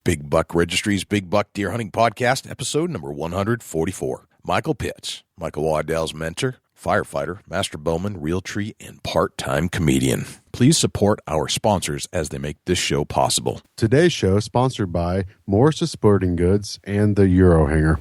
Big Buck Registry's Big Buck Deer Hunting Podcast, episode number 144. Michael Pittz, Michael Waddell's mentor, firefighter, master bowman, Realtree, and part-time comedian. Please support our sponsors as they make this show possible. Today's show is sponsored by Morris's Sporting Goods and the Euro Hanger.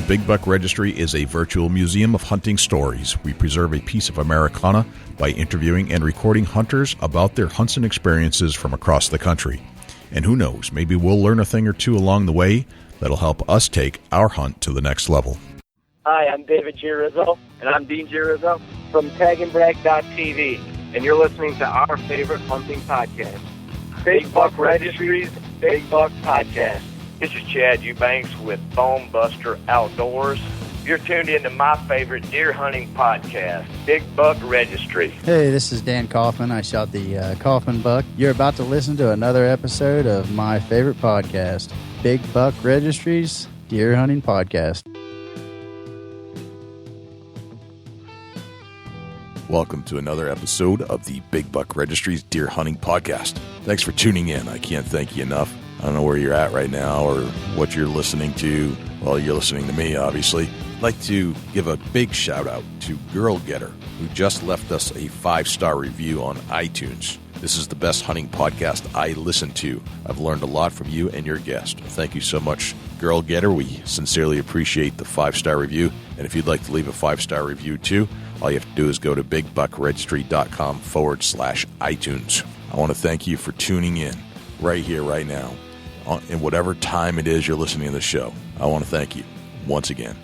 Big Buck Registry is a virtual museum of hunting stories. We preserve a piece of Americana by interviewing and recording hunters about their hunts and experiences from across the country. And who knows, maybe we'll learn a thing or two along the way that'll help us take our hunt to the next level. Hi, I'm David Girizzo. And I'm Dean Girizzo. From TagandBrag.tv, and you're listening to our favorite hunting podcast, Big Buck Registry's Big Buck Podcast. This is Chad Eubanks with Bone Buster Outdoors. You're tuned into my favorite deer hunting podcast, Big Buck Registry. Hey, this is Dan Kaufman. I shot the Kaufman buck. You're about to listen to another episode of my favorite podcast, Big Buck Registry's Deer Hunting Podcast. Welcome to another episode of the Big Buck Registry's Deer Hunting Podcast. Thanks for tuning in. I can't thank you enough. I don't know where you're at right now or what you're listening to. Well, you're listening to me, obviously. I'd like to give a big shout out to Girl Getter, who just left us a 5-star review on iTunes. This is the best hunting podcast I listen to. I've learned a lot from you and your guest. Thank you so much, Girl Getter. We sincerely appreciate the 5-star review. And if you'd like to leave a 5-star review too, all you have to do is go to bigbuckregistry.com/iTunes. I want to thank you for tuning in right here, right now. In whatever time it is you're listening to the show, I want to thank you once again.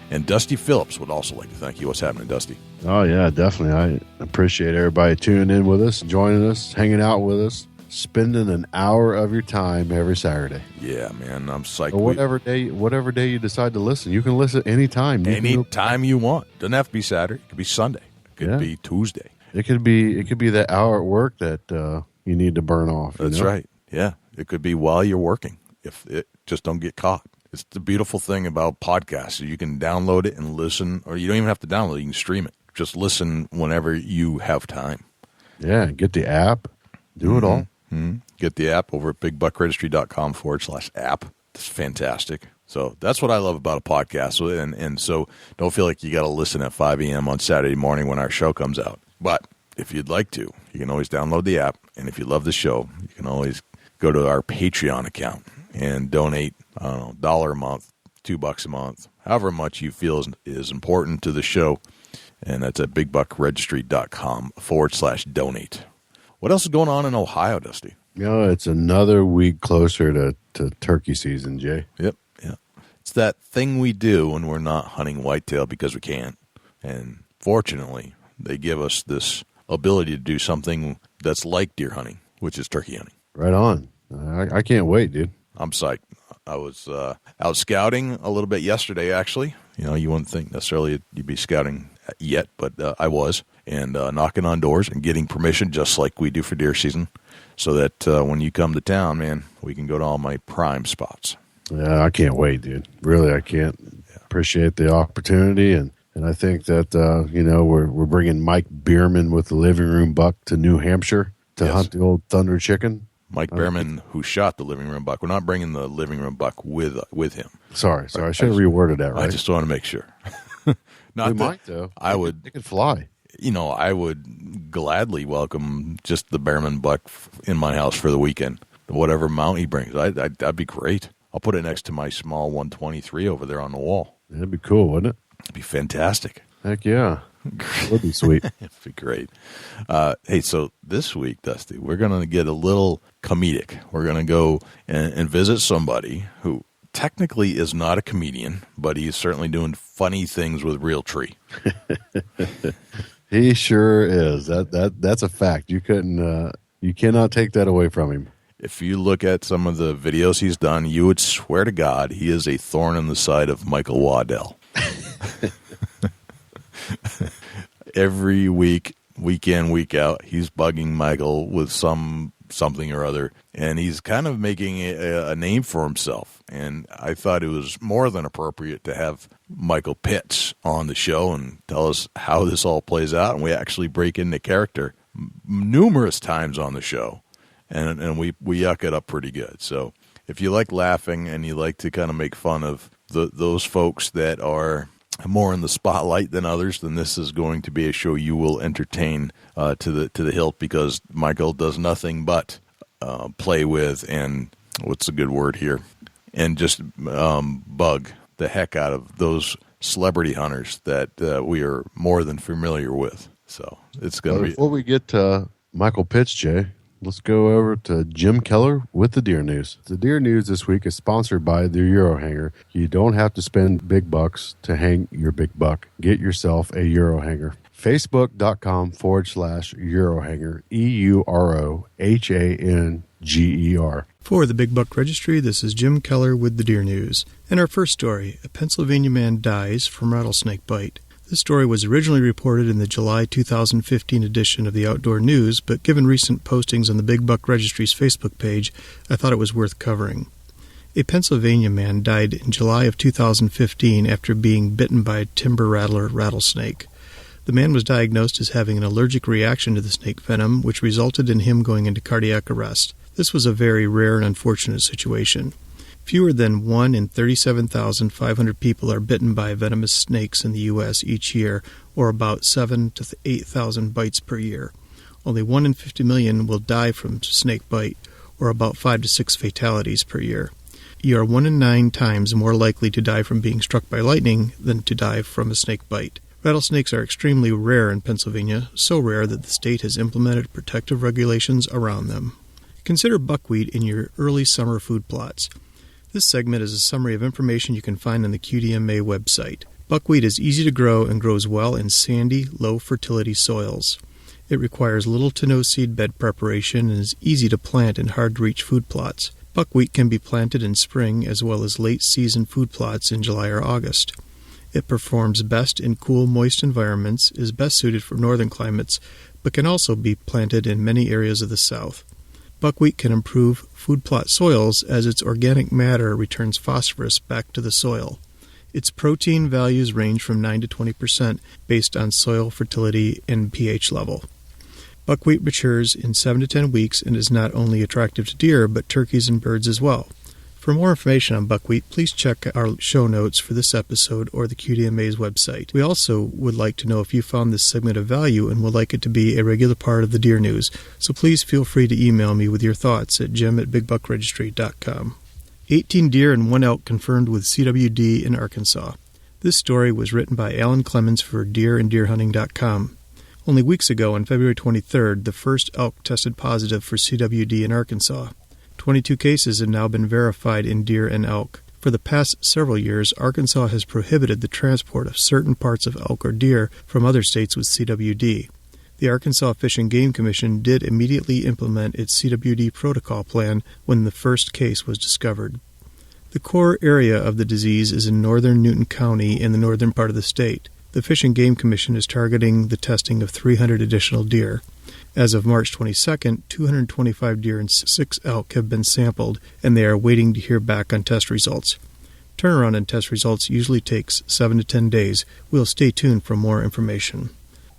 And Dusty Phillips would also like to thank you. What's happening, Dusty? Oh, yeah, definitely. I appreciate everybody tuning in with us, joining us, hanging out with us, spending an hour of your time every Saturday. Yeah, man, I'm psyched. Or whatever day you decide to listen. You can listen anytime. Anytime you want. Doesn't have to be Saturday. It could be Sunday. It could be Tuesday. It could be that hour at work that you need to burn off. That's right. Yeah. It could be while you're working, if it just don't get caught. It's the beautiful thing about podcasts. You can download it and listen, or you don't even have to download it. You can stream it. Just listen whenever you have time. Yeah, get the app. Do it all. Mm-hmm. Get the app over at bigbuckregistry.com/app. It's fantastic. So that's what I love about a podcast. And so don't feel like you got to listen at 5 a.m. on Saturday morning when our show comes out. But if you'd like to, you can always download the app. And if you love the show, you can always go to our Patreon account and donate, I don't know, $1 a month, $2 a month, however much you feel is important to the show. And that's at bigbuckregistry.com/donate. What else is going on in Ohio, Dusty? It's another week closer to turkey season, Jay. Yep. It's that thing we do when we're not hunting whitetail because we can't. And fortunately, they give us this ability to do something that's like deer hunting, which is turkey hunting. Right on. I can't wait, dude. I'm psyched. I was out scouting a little bit yesterday, actually. You know, you wouldn't think necessarily you'd be scouting yet, but I was. And knocking on doors and getting permission, just like we do for deer season, so that when you come to town, man, we can go to all my prime spots. Yeah, I can't wait, dude. Really, I can't. Appreciate the opportunity, and I think that, we're bringing Mike Bierman with the Living Room Buck to New Hampshire to hunt the old Thunder Chicken. Mike Behrman, who shot the Living Room Buck. We're not bringing the Living Room Buck with him. Sorry. I should have reworded that, right? I just want to make sure. Not might, though. They could fly. You know, I would gladly welcome just the Behrman Buck in my house for the weekend. Whatever mount he brings, that'd be great. I'll put it next to my small 123 over there on the wall. That'd be cool, wouldn't it? It'd be fantastic. Heck yeah. That'd be sweet. It'd be great. Hey, so this week, Dusty, we're going to get a little comedic. We're going to go and visit somebody who technically is not a comedian, but he's certainly doing funny things with Realtree. He sure is. That's a fact. You cannot take that away from him. If you look at some of the videos he's done, you would swear to God he is a thorn in the side of Michael Waddell. every week, week in, week out, he's bugging Michael with something or other, and he's kind of making a name for himself. And I thought it was more than appropriate to have Michael Pittz on the show and tell us how this all plays out. And we actually break into character numerous times on the show, and we yuck it up pretty good. So if you like laughing and you like to kind of make fun of those folks that are more in the spotlight than others, then this is going to be a show you will entertain to the hilt, because Michael does nothing but play with, and what's a good word here, and just bug the heck out of those celebrity hunters that we are more than familiar with. So it's going to be... Before we get to Michael Pittz, Jay, let's go over to Jim Keller with the Deer News. The Deer News this week is sponsored by the Euro Hanger. You don't have to spend big bucks to hang your big buck. Get yourself a Euro Hanger. Facebook.com/Eurohanger, EUROHANGER. For the Big Buck Registry, this is Jim Keller with the Deer News. And our first story, a Pennsylvania man dies from rattlesnake bite. This story was originally reported in the July 2015 edition of the Outdoor News, but given recent postings on the Big Buck Registry's Facebook page, I thought it was worth covering. A Pennsylvania man died in July of 2015 after being bitten by a timber rattler rattlesnake. The man was diagnosed as having an allergic reaction to the snake venom, which resulted in him going into cardiac arrest. This was a very rare and unfortunate situation. Fewer than 1 in 37,500 people are bitten by venomous snakes in the U.S. each year, or about 7,000 to 8,000 bites per year. Only 1 in 50 million will die from snake bite, or about 5 to 6 fatalities per year. You are 1 in 9 times more likely to die from being struck by lightning than to die from a snake bite. Rattlesnakes are extremely rare in Pennsylvania, so rare that the state has implemented protective regulations around them. Consider buckwheat in your early summer food plots. This segment is a summary of information you can find on the QDMA website. Buckwheat is easy to grow and grows well in sandy, low-fertility soils. It requires little to no seed bed preparation and is easy to plant in hard-to-reach food plots. Buckwheat can be planted in spring as well as late-season food plots in July or August. It performs best in cool, moist environments, is best suited for northern climates, but can also be planted in many areas of the South. Buckwheat can improve food plot soils as its organic matter returns phosphorus back to the soil. Its protein values range from 9 to 20% based on soil fertility and pH level. Buckwheat matures in 7 to 10 weeks and is not only attractive to deer, but turkeys and birds as well. For more information on buckwheat, please check our show notes for this episode or the QDMA's website. We also would like to know if you found this segment of value and would like it to be a regular part of the Deer News, so please feel free to email me with your thoughts at jim@bigbuckregistry.com. 18 deer and 1 elk confirmed with CWD in Arkansas. This story was written by Alan Clemens for Deer and DeerHunting.com. Only weeks ago, on February 23rd, the first elk tested positive for CWD in Arkansas. 22 cases have now been verified in deer and elk. For the past several years, Arkansas has prohibited the transport of certain parts of elk or deer from other states with CWD. The Arkansas Fish and Game Commission did immediately implement its CWD protocol plan when the first case was discovered. The core area of the disease is in northern Newton County in the northern part of the state. The Fish and Game Commission is targeting the testing of 300 additional deer. As of March 22nd, 225 deer and 6 elk have been sampled, and they are waiting to hear back on test results. Turnaround on test results usually takes 7 to 10 days. We'll stay tuned for more information.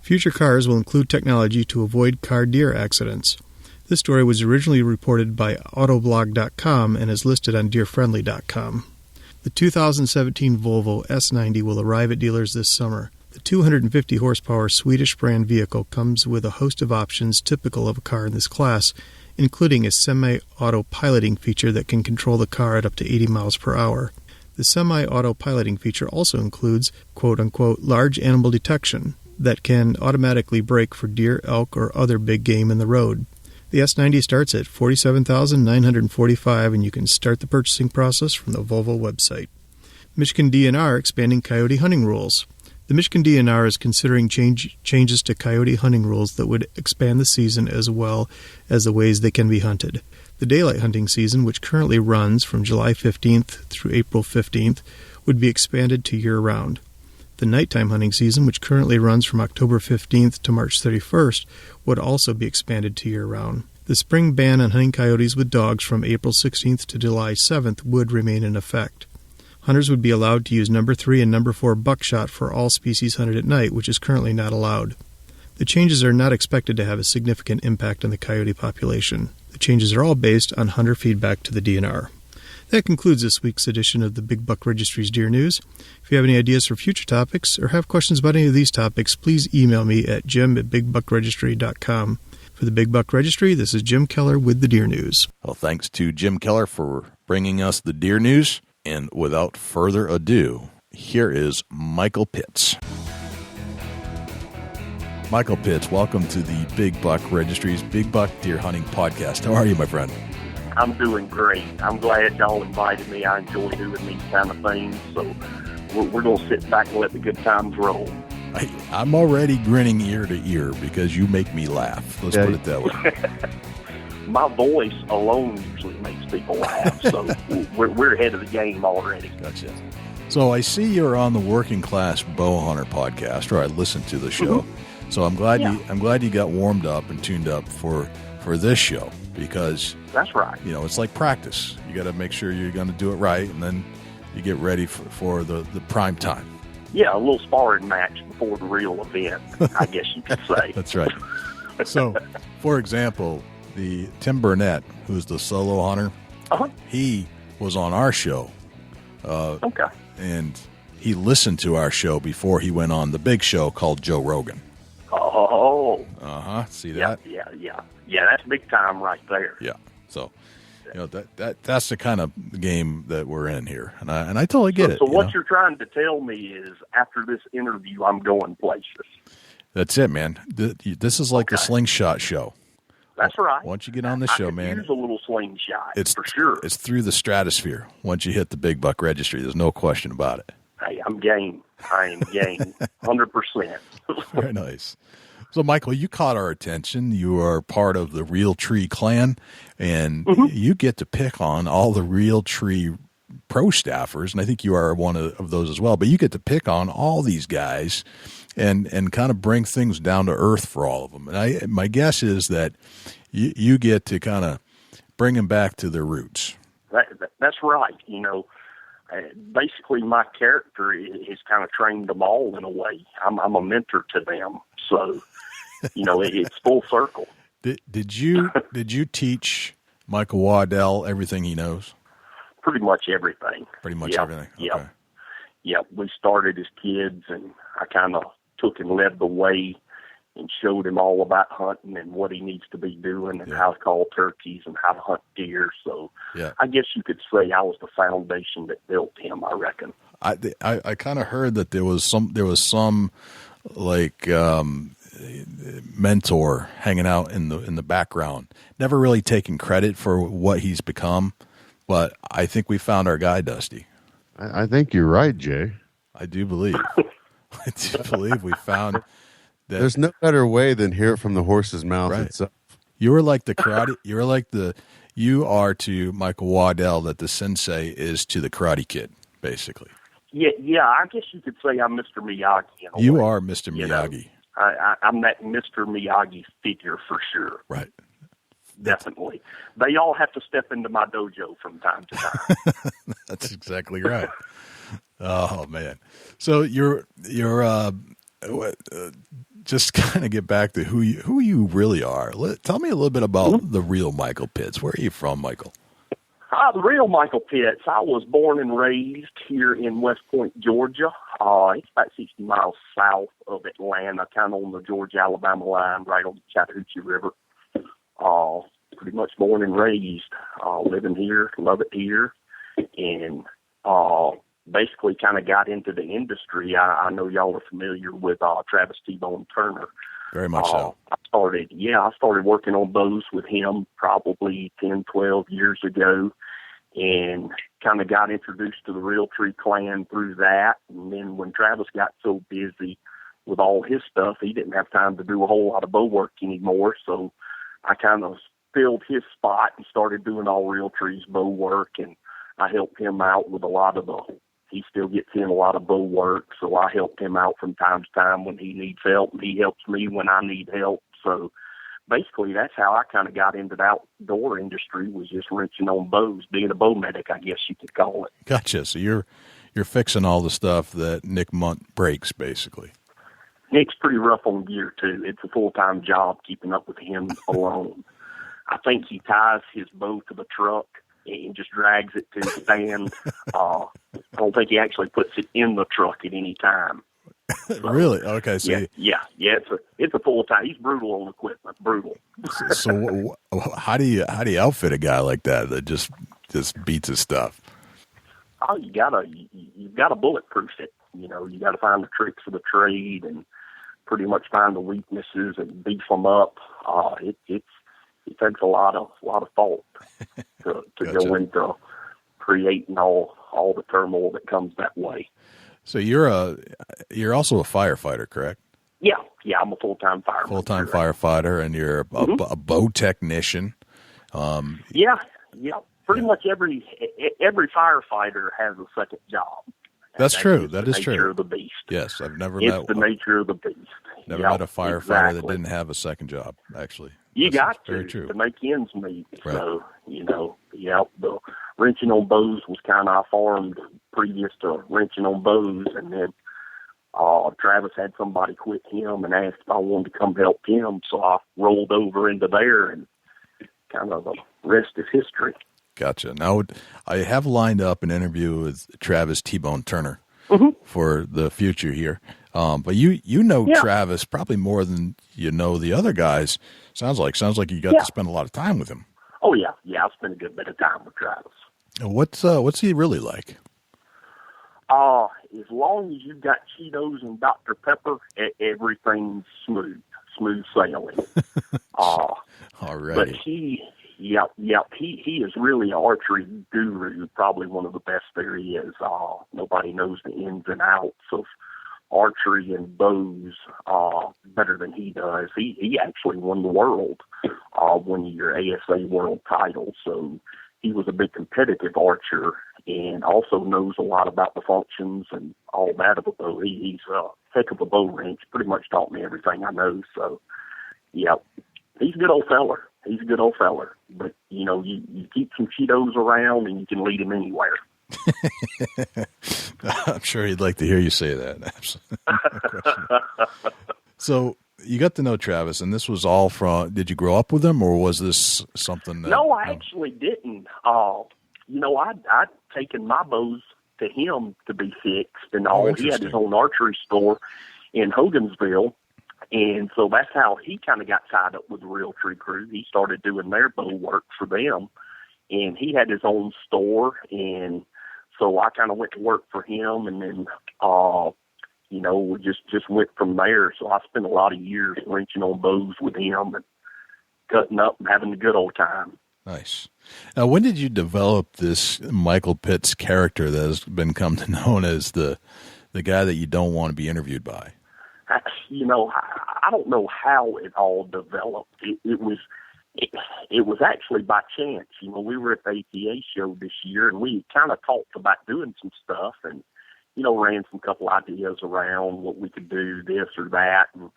Future cars will include technology to avoid car-deer accidents. This story was originally reported by Autoblog.com and is listed on DeerFriendly.com. The 2017 Volvo S90 will arrive at dealers this summer. The 250 horsepower Swedish brand vehicle comes with a host of options typical of a car in this class, including a semi-auto piloting feature that can control the car at up to 80 miles per hour. The semi-auto piloting feature also includes, quote-unquote, large animal detection that can automatically brake for deer, elk, or other big game in the road. The S90 starts at $47,945, and you can start the purchasing process from the Volvo website. Michigan DNR expanding coyote hunting rules. The Michigan DNR is considering changes to coyote hunting rules that would expand the season as well as the ways they can be hunted. The daylight hunting season, which currently runs from July 15th through April 15th, would be expanded to year-round. The nighttime hunting season, which currently runs from October 15th to March 31st, would also be expanded to year-round. The spring ban on hunting coyotes with dogs from April 16th to July 7th would remain in effect. Hunters would be allowed to use number 3 and number 4 buckshot for all species hunted at night, which is currently not allowed. The changes are not expected to have a significant impact on the coyote population. The changes are all based on hunter feedback to the DNR. That concludes this week's edition of the Big Buck Registry's Deer News. If you have any ideas for future topics or have questions about any of these topics, please email me at jim@bigbuckregistry.com. For the Big Buck Registry, this is Jim Keller with the Deer News. Well, thanks to Jim Keller for bringing us the Deer News. And without further ado, here is Michael Pittz. Michael Pittz, welcome to the Big Buck Registry's Big Buck Deer Hunting Podcast. How are you, my friend? I'm doing great. I'm glad y'all invited me. I enjoy doing these kind of things. So we're going to sit back and let the good times roll. I'm already grinning ear to ear because you make me laugh. Let's put it that way. My voice alone usually makes people laugh. So we're ahead of the game already. Gotcha. So I see you're on the Working Class Bow Hunter podcast, or I listened to the show. Mm-hmm. So I'm glad you got warmed up and tuned up for this show, because that's right. You know, it's like practice. You got to make sure you're going to do it right, and then you get ready for the prime time. Yeah, a little sparring match before the real event, I guess you could say. That's right. So, for example, the Tim Burnett, who's the solo hunter, he was on our show. Okay. And he listened to our show before he went on the big show called Joe Rogan. Oh. See that? Yeah, that's big time right there. Yeah. So, you know, that's the kind of game that we're in here. And I totally get it. So what you're trying to tell me is after this interview, I'm going places. That's it, man. This is like the slingshot show. That's right. Once you get on the show, man. Use a little slingshot, it's for sure. It's through the stratosphere once you hit the Big Buck Registry. There's no question about it. Hey, I'm game. I am game. 100%. Very nice. So, Michael, you caught our attention. You are part of the Realtree clan, and you get to pick on all the Realtree pro staffers, and I think you are one of those as well. But you get to pick on all these guys and kind of bring things down to earth for all of them. And my guess is that you get to kind of bring them back to their roots. That's right. You know, basically my character is kind of trained them all in a way. I'm a mentor to them, so you know it's full circle. Did you teach Michael Waddell everything he knows? Pretty much everything. Pretty much everything. Okay. Yeah. We started as kids, and I kind of took and led the way and showed him all about hunting and what he needs to be doing and how to call turkeys and how to hunt deer. So I guess you could say I was the foundation that built him, I reckon. I kind of heard that there was some like mentor hanging out in the background, never really taking credit for what he's become, but I think we found our guy, Dusty. I think you're right, Jay. I do believe. I do believe we found that. There's no better way than hear it from the horse's mouth itself. You were like the karate. You are to Michael Waddell that the sensei is to the Karate Kid, basically. Yeah. I guess you could say I'm Mr. Miyagi. You are Mr. Miyagi. I'm that Mr. Miyagi figure for sure. Right. Definitely. They all have to step into my dojo from time to time. That's exactly right. Oh man. So you're just kind of get back to who you really are. Tell me a little bit about the real Michael Pittz. Where are you from, Michael? The real Michael Pittz. I was born and raised here in West Point, Georgia. It's about 60 miles south of Atlanta, kind of on the Georgia-Alabama line, right on the Chattahoochee River. Pretty much born and raised, living here, love it here, and basically kind of got into the industry. I know y'all are familiar with Travis T-Bone Turner. Very much so. I started working on bows with him probably 10, 12 years ago, and kind of got introduced to the Realtree clan through that. And then when Travis got so busy with all his stuff, he didn't have time to do a whole lot of bow work anymore, so I kind of filled his spot and started doing all Realtree's bow work, and I helped him out with a lot of the he still gets in a lot of bow work, so I help him out from time to time when he needs help, and he helps me when I need help. So basically, that's how I kind of got into the outdoor industry, was just wrenching on bows, being a bow medic, I guess you could call it. Gotcha. So you're fixing all the stuff that Nick Mundt breaks, basically. Nick's pretty rough on gear, too. It's a full-time job keeping up with him alone. I think he ties his bow to the truck and just drags it to the stand. I don't think he actually puts it in the truck at any time. So, really? Okay. So yeah. It's a full time. He's brutal on equipment. Brutal. So how do you outfit a guy like that just beats his stuff? Oh, you gotta bulletproof it. You gotta find the tricks of the trade and pretty much find the weaknesses and beef them up. It takes a lot of thought to Gotcha. go into creating all the turmoil that comes that way. So you're also a firefighter, correct? Yeah, I'm a full-time fireman. Full-time firefighter, and you're a bow technician. Yeah. Pretty much every firefighter has a second job. That's true. That is true. Nature true. of the beast. Yes, I've never It's met the nature of the beast. Never met a firefighter that didn't have a second job. Actually, you got very true. to make ends meet. Right. So the wrenching on bows was kind of, I farmed previous to wrenching on bows, and then Travis had somebody quit him and asked if I wanted to come help him, so I rolled over into there, and kind of the rest is history. Gotcha. Now, I have lined up an interview with Travis T-Bone Turner for the future here. But you know Travis probably more than you know the other guys. Sounds like you got to spend a lot of time with him. Oh yeah, I've spent a good bit of time with Travis. What's he really like? As long as you've got Cheetos and Dr. Pepper, everything's smooth sailing. Alrighty. But he is really an archery guru, probably one of the best there is. Nobody knows the ins and outs of archery and bows better than he does. He actually won the world one year, ASA world title, so he was a big competitive archer and also knows a lot about the functions and all that of a bow. He's a heck of a bow wrench, pretty much taught me everything I know. So, he's a good old feller. But, you keep some Cheetos around and you can lead him anywhere. I'm sure he'd like to hear you say that. Absolutely. So you got to know Travis, and this was all from, did you grow up with him, or was this something that... No, I actually didn't. I'd taken my bows to him to be fixed and all. He had his own archery store in Hogansville, and so that's how he kind of got tied up with the Realtree crew. He started doing their bow work for them, and he had his own store, and so I kind of went to work for him, and then, we just went from there. So I spent a lot of years wrenching on bows with him and cutting up and having a good old time. Nice. Now, when did you develop this Michael Pittz character that has been come to known as the guy that you don't want to be interviewed by? I don't know how it all developed. It was actually by chance. We were at the ATA show this year, and we kind of talked about doing some stuff and, ran some couple ideas around what we could do, this or that. And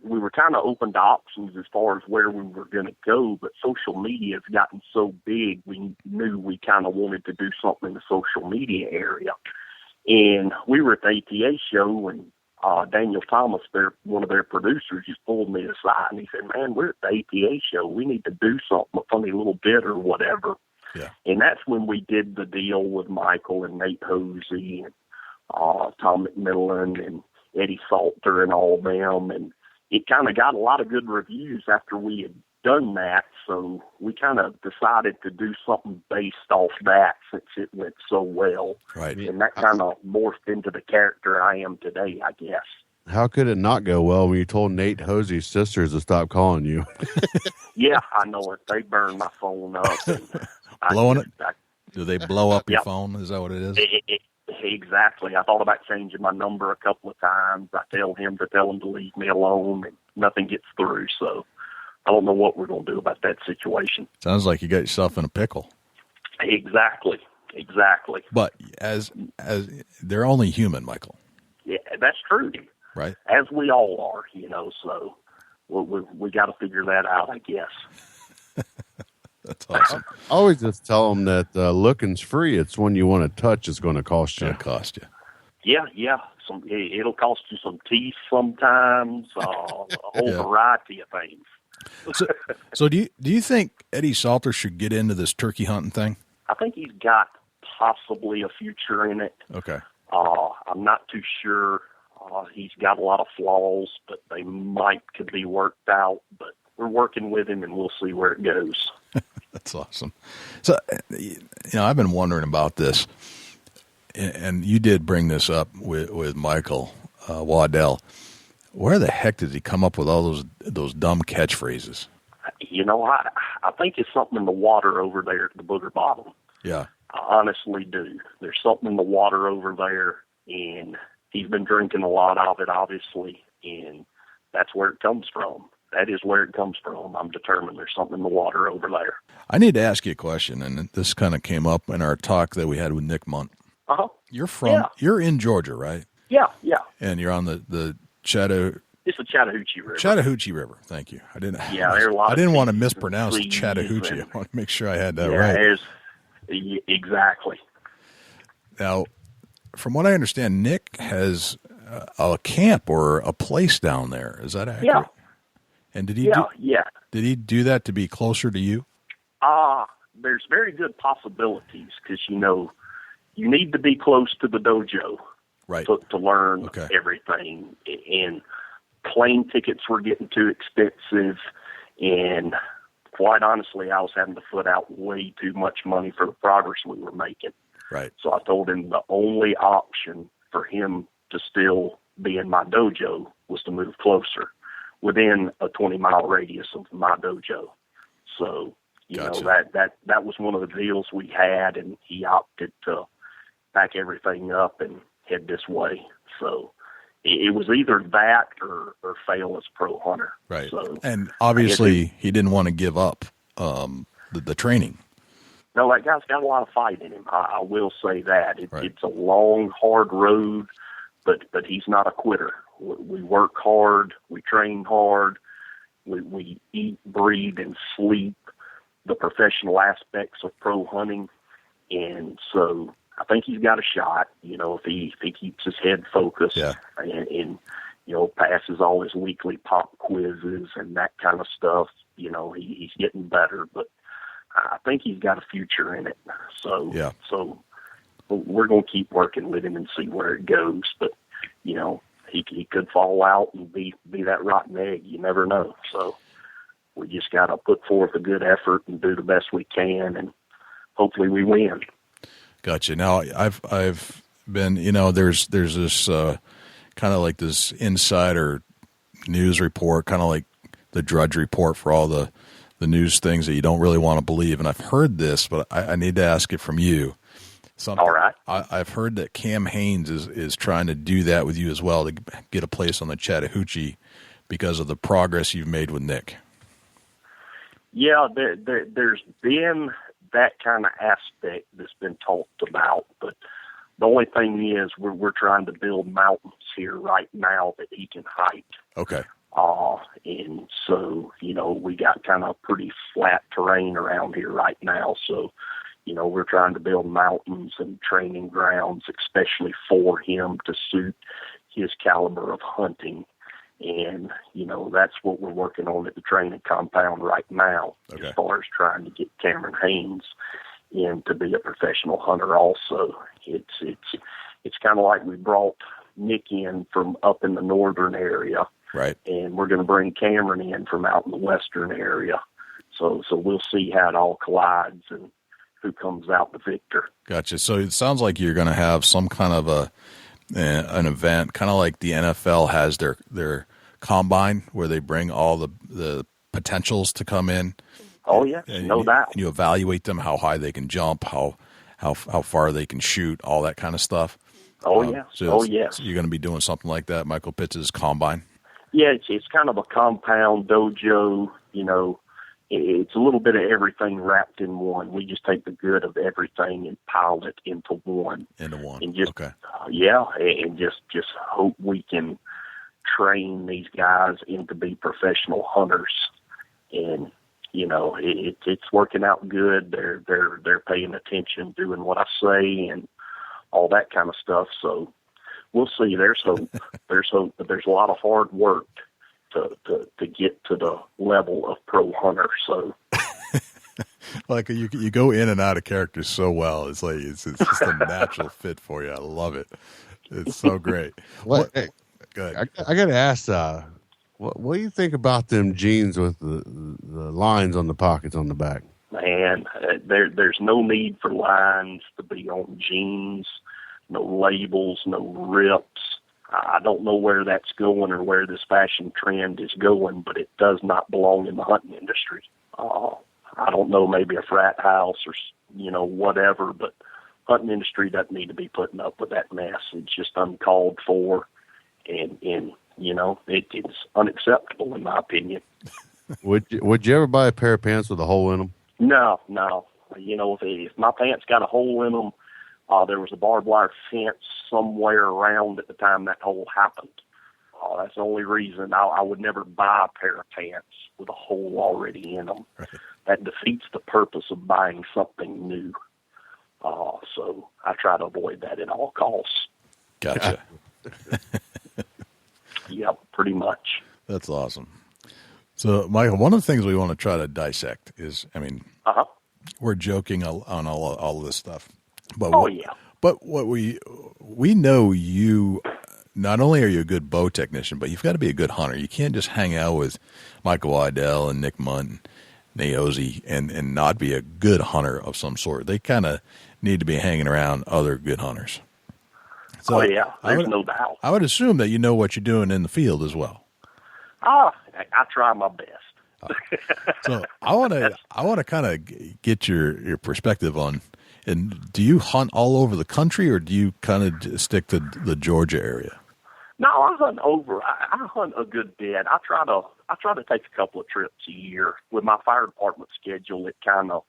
we were kind of open to options as far as where we were going to go, but social media has gotten so big, we knew we kind of wanted to do something in the social media area. And we were at the ATA show, and Daniel Thomas, one of their producers, just pulled me aside, and he said, "Man, we're at the ATA show. We need to do something, a funny little bit or whatever." Yeah. And that's when we did the deal with Michael and Nate Hosey and Tom McMillan and Eddie Salter and all of them. And it kind of got a lot of good reviews after we had done that. So we kind of decided to do something based off that since it went so well. Right. And that kind of morphed into the character I am today, I guess. How could it not go well when you told Nate Hosey's sisters to stop calling you? Yeah, I know it. They burned my phone up. Blowing it? Do they blow up your phone? Is that what it is? Exactly. I thought about changing my number a couple of times. I tell him to leave me alone, and nothing gets through. So I don't know what we're going to do about that situation. Sounds like you got yourself in a pickle. Exactly. Exactly. But as they're only human, Michael. Yeah, that's true. Right. As we all are, so we got to figure that out, I guess. That's awesome. I always just tell them that looking's free. It's when you want to touch is going to cost you. It'll cost you. Yeah. It'll cost you some teeth sometimes, a whole variety of things. So do you think Eddie Salter should get into this turkey hunting thing? I think he's got possibly a future in it. Okay. I'm not too sure. He's got a lot of flaws, but they could be worked out. But we're working with him, and we'll see where it goes. That's awesome. So, I've been wondering about this, and you did bring this up with Michael Waddell. Where the heck did he come up with all those dumb catchphrases? I think it's something in the water over there at the Booger Bottom. Yeah. I honestly do. There's something in the water over there, and he's been drinking a lot of it, obviously, and that's where it comes from. That is where it comes from. I'm determined there's something in the water over there. I need to ask you a question, and this kind of came up in our talk that we had with Nick Mundt. Uh-huh. You're in Georgia, right? Yeah. And you're on the It's the Chattahoochee River. Chattahoochee River. Thank you. I didn't want to mispronounce Chattahoochee. I want to make sure I had that right. Exactly. Now, from what I understand, Nick has a camp or a place down there. Is that accurate? Yeah. And did he do that to be closer to you? There's very good possibilities because, you need to be close to the dojo, right, to learn everything. And plane tickets were getting too expensive, and quite honestly, I was having to foot out way too much money for the progress we were making. Right. So I told him the only option for him to still be in my dojo was to move closer, within a 20-mile radius of my dojo. So, Gotcha. that was one of the deals we had, and he opted to pack everything up and head this way. So it was either that or fail as pro hunter. Right. So, and obviously he didn't want to give up the training. No, that guy's got a lot of fight in him. I will say that. Right. It's a long, hard road, but he's not a quitter. We work hard. We train hard. We eat, breathe, and sleep the professional aspects of pro hunting. And so I think he's got a shot, if he keeps his head focused and passes all his weekly pop quizzes and that kind of stuff. He's getting better, but I think he's got a future in it. So we're going to keep working with him and see where it goes. But, he could fall out and be that rotten egg. You never know. So we just got to put forth a good effort and do the best we can, and hopefully we win. Gotcha. Now I've been, there's this kind of like this insider news report, kind of like the Drudge Report for all the news things that you don't really want to believe. And I've heard this, but I need to ask it from you. All right. I've heard that Cam Haynes is trying to do that with you as well, to get a place on the Chattahoochee because of the progress you've made with Nick. Yeah, there's been that kind of aspect that's been talked about, but the only thing is we're trying to build mountains here right now that he can hike. Okay. And so, we got kind of pretty flat terrain around here right now. So, we're trying to build mountains and training grounds, especially for him to suit his caliber of hunting. And, that's what we're working on at the training compound right now, as far as trying to get Cameron Haynes in to be a professional hunter also. It's kind of like we brought Nick in from up in the northern area. Right. And we're going to bring Cameron in from out in the western area. So we'll see how it all collides and who comes out the victor. Gotcha. So it sounds like you're going to have some kind of an event, kind of like the NFL has their combine, where they bring all the potentials to come in. Oh yeah, no doubt. And you evaluate them, how high they can jump, how far they can shoot, all that kind of stuff. Oh yeah. So you're going to be doing something like that, Michael Pitts' combine. Yeah, it's kind of a compound dojo, it's a little bit of everything wrapped in one. We just take the good of everything and pile it into one. And just, okay. And just hope we can train these guys into be professional hunters. And, you know, it's working out good. They're paying attention, doing what I say and all that kind of stuff. So we'll see. There's hope. There's hope, but there's a lot of hard work to get to the level of pro hunter. So like you go in and out of characters so well. It's like it's just a natural fit for you. I love it. It's so great. What? Hey, go ahead. I got to ask, what do you think about them jeans with the lines on the pockets on the back? Man, there's no need for lines to be on jeans. No labels, no rips. I don't know where that's going or where this fashion trend is going, but it does not belong in the hunting industry. I don't know, maybe a frat house or, you know, whatever, but hunting industry doesn't need to be putting up with that mess. It's just uncalled for, and you know, it's unacceptable in my opinion. Would you ever buy a pair of pants with a hole in them? No. You know, if my pants got a hole in them, there was a barbed wire fence somewhere around at the time that hole happened. That's the only reason I would never buy a pair of pants with a hole already in them. Right. That defeats the purpose of buying something new. So I try to avoid that at all costs. Gotcha. Yep, pretty much. That's awesome. So, Michael, one of the things we want to try to dissect is, I mean, we're joking on all of this stuff. But But what we know, you not only are you a good bow technician, but you've got to be a good hunter. You can't just hang out with Michael Waddell and Nick Mundt and Naozi and not be a good hunter of some sort. They kind of need to be hanging around other good hunters. So there's no doubt. I would assume that you know what you're doing in the field as well. I try my best. So I want to kind of get your perspective on. And do you hunt all over the country, or do you kind of stick to the Georgia area? No, I hunt I hunt a good bit. I try to take a couple of trips a year. With my fire department schedule, it kind of,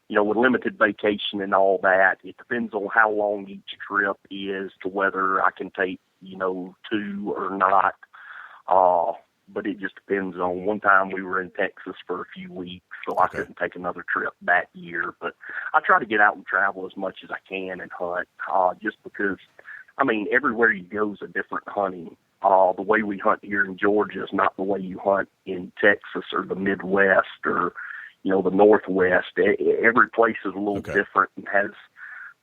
you know, with limited vacation and all that, it depends on how long each trip is to whether I can take, you know, 2 or not. But it just depends on. One time we were in Texas for a few weeks, so I couldn't take another trip that year. But I try to get out and travel as much as I can and hunt, just because, I mean, everywhere you go is a different hunting. The way we hunt here in Georgia is not the way you hunt in Texas or the Midwest or, you know, the Northwest. Every place is a little different and has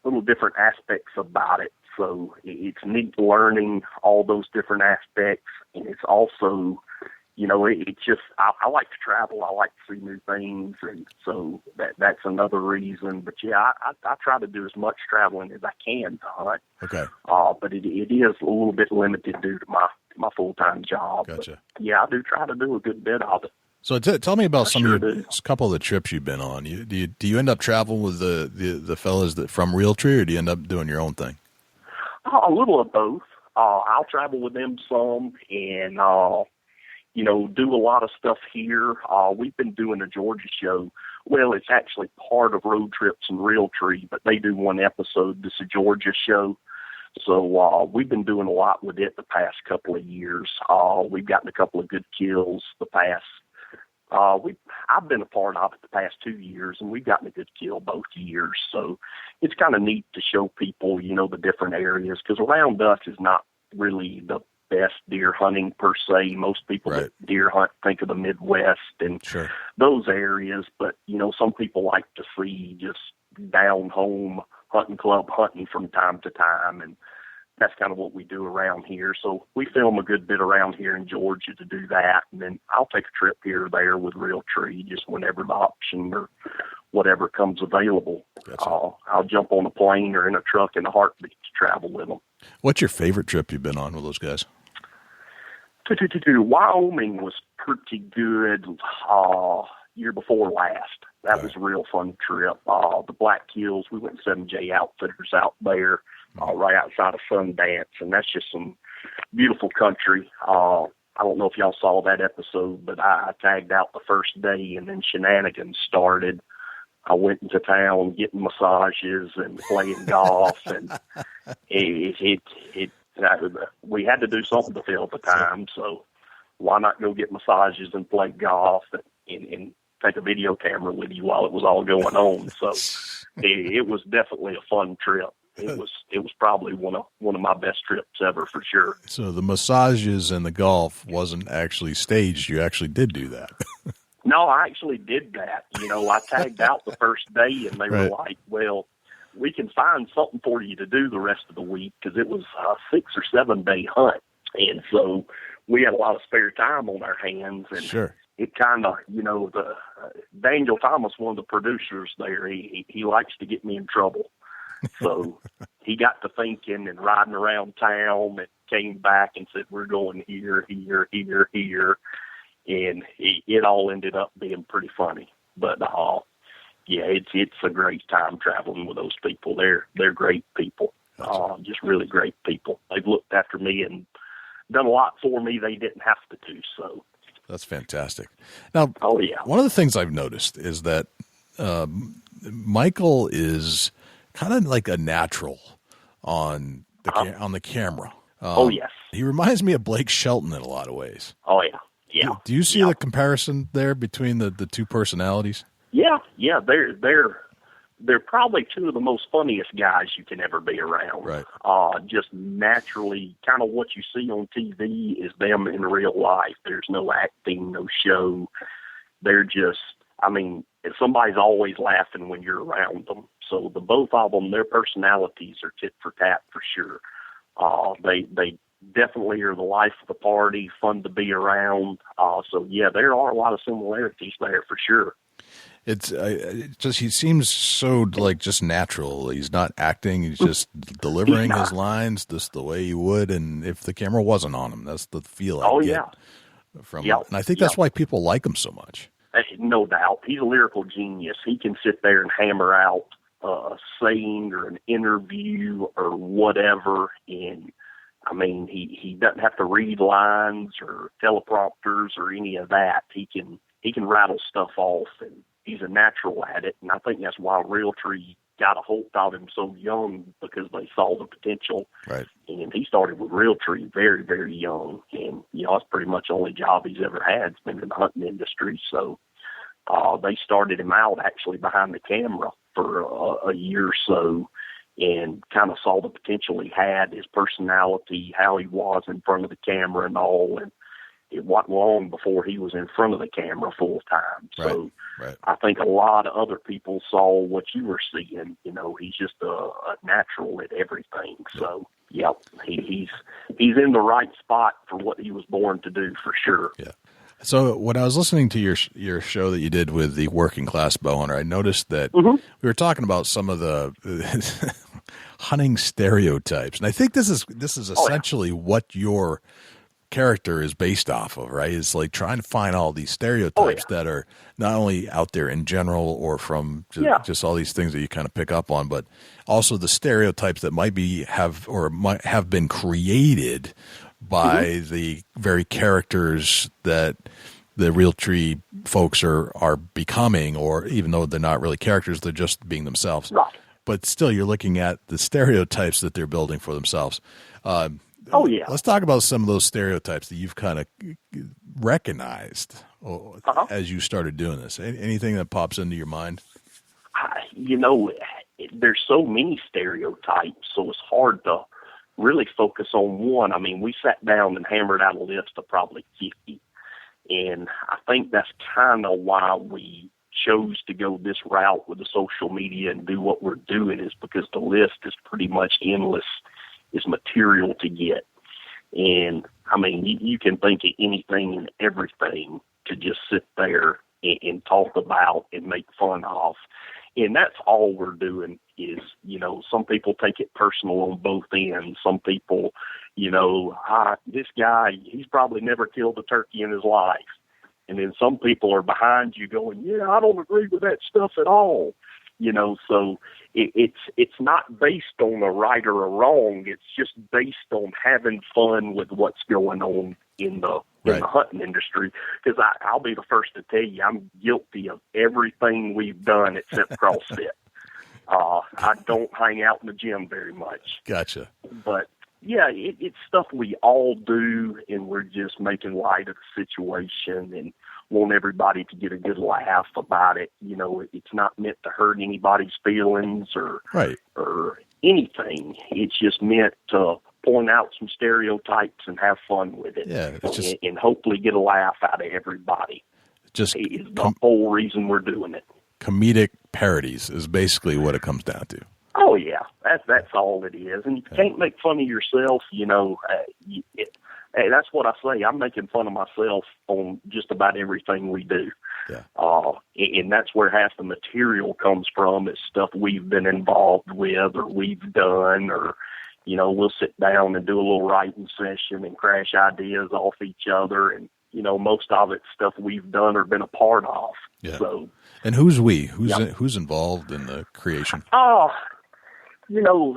little different aspects about it. So it's neat learning all those different aspects, and it's also, you know, it's just, I like to travel. I like to see new things, and so that's another reason. But, yeah, I try to do as much traveling as I can to hunt. Okay. But it is a little bit limited due to my full-time job. Gotcha. But, yeah, I do try to do a good bit of it. So tell me about a couple of the trips you've been on. Do you end up traveling with the fellas from Realtree, or do you end up doing your own thing? A little of both. I'll travel with them some and, you know, do a lot of stuff here. We've been doing a Georgia show. Well, it's actually part of Road Trips and Realtree, but they do one episode. This is a Georgia show. So we've been doing a lot with it the past couple of years. We've gotten a couple of good kills the past. I've been a part of it the past 2 years, and we've gotten a good kill both years. So it's kind of neat to show people, you know, the different areas, because around us is not really the best deer hunting per se. Most people that deer hunt think of the Midwest and those areas, but, you know, some people like to see just down home hunting club hunting from time to time, and that's kind of what we do around here. So we film a good bit around here in Georgia to do that, and then I'll take a trip here or there with Realtree just whenever the option or whatever comes available. I'll jump on a plane or in a truck in a heartbeat to travel with them. What's your favorite trip you've been on with those guys? Wyoming was pretty good year before last. That was a real fun trip. The Black Hills, we went 7J Outfitters out there. Right outside of Sundance, and that's just some beautiful country. I I don't know if y'all saw that episode, but I tagged out the first day, and then shenanigans started. I went into town getting massages and playing golf, and we had to do something to fill the time, so why not go get massages and play golf and take a video camera with you while it was all going on? So it was definitely a fun trip. It was probably one of my best trips ever, for sure. So the massages and the golf wasn't actually staged. You actually did do that. No, I actually did that. I tagged out the first day, and they were like, well, we can find something for you to do the rest of the week, because it was a 6 or 7 day hunt. And so we had a lot of spare time on our hands. And sure. It kind of, Daniel Thomas, one of the producers there, he likes to get me in trouble. So he got to thinking and riding around town, and came back and said, we're going here, here, here, here. And it all ended up being pretty funny. But yeah, it's a great time traveling with those people. They're great people, just really great people. They've looked after me and done a lot for me they didn't have to do. So that's fantastic. Now, one of the things I've noticed is that Michael is kind of like a natural on the camera. Yes, he reminds me of Blake Shelton in a lot of ways. Oh yeah. Yeah. Do you see the comparison there between the two personalities? Yeah. They're probably two of the most funniest guys you can ever be around. Right. Just naturally, kind of what you see on TV is them in real life. There's no acting, no show. They're just, somebody's always laughing when you're around them. So the both of them, their personalities are tit for tat for sure. They definitely are the life of the party, fun to be around. So yeah, there are a lot of similarities there for sure. It's just, he seems so just natural. He's not acting. He's just delivering his lines just the way he would. And if the camera wasn't on him, that's the feel I get from him. And I think that's why people like him so much. No doubt. He's a lyrical genius. He can sit there and hammer out a saying or an interview or whatever, and he doesn't have to read lines or teleprompters or any of that. He can rattle stuff off, and he's a natural at it. And I think that's why Realtree got a hold of him so young, because they saw the potential. Right. And he started with Realtree very, very young. And, that's pretty much the only job he's ever had. It's been in the hunting industry. So they started him out actually behind the camera for a year or so, and kind of saw the potential he had, his personality, how he was in front of the camera and all. And it wasn't long before he was in front of the camera full time. So I think a lot of other people saw what you were seeing. He's just a natural at everything. So yeah, he's in the right spot for what he was born to do, for sure. Yeah. So when I was listening to your show that you did with the working class bow hunter, I noticed that we were talking about some of the hunting stereotypes, and I think this is essentially what your character is based off of, right? It's like trying to find all these stereotypes that are not only out there in general or from just all these things that you kind of pick up on, but also the stereotypes that might have been created by the very characters that the Realtree folks are becoming, or even though they're not really characters, they're just being themselves. Right. But still, you're looking at the stereotypes that they're building for themselves. Let's talk about some of those stereotypes that you've kind of recognized as you started doing this. Anything that pops into your mind? There's so many stereotypes, so it's hard to really focus on one. We sat down and hammered out a list of probably 50. And I think that's kind of why we chose to go this route with the social media and do what we're doing, is because the list is pretty much endless. Is material to get. And you can think of anything and everything to just sit there and talk about and make fun of. And that's all we're doing is, some people take it personal on both ends. Some people, this guy, he's probably never killed a turkey in his life. And then some people are behind you going, yeah, I don't agree with that stuff at all. So it's not based on a right or a wrong. It's just based on having fun with what's going on in the hunting industry. Because I'll be the first to tell you, I'm guilty of everything we've done except CrossFit. I don't hang out in the gym very much. Gotcha. But yeah, it's stuff we all do, and we're just making light of the situation and want everybody to get a good laugh about it. It's not meant to hurt anybody's feelings or anything. It's just meant to point out some stereotypes and have fun with it. Yeah, it's just, and hopefully get a laugh out of everybody. Just is the whole reason we're doing it. Comedic parodies is basically what it comes down to. Oh yeah, that's all it is. And if you can't make fun of yourself, that's what I say. I'm making fun of myself on just about everything we do. Yeah. And that's where half the material comes from, is stuff we've been involved with or we've done, or we'll sit down and do a little writing session and crash ideas off each other, and most of it's stuff we've done or been a part of. Yeah. So. And who's we? Who's involved in the creation?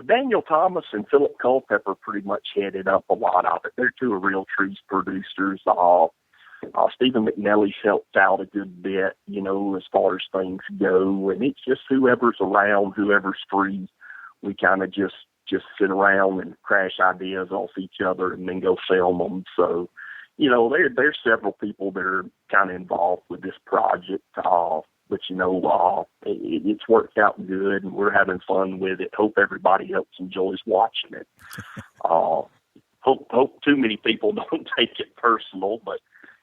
Daniel Thomas and Philip Culpepper pretty much headed up a lot of it. They're two of Realtree's producers. Stephen McNally's helped out a good bit, as far as things go. And it's just whoever's around, whoever's free. We kind of just sit around and crash ideas off each other and then go film them. So, there's several people that are kind of involved with this project. But it's worked out good, and we're having fun with it. Hope everybody else enjoys watching it. Hope too many people don't take it personal, but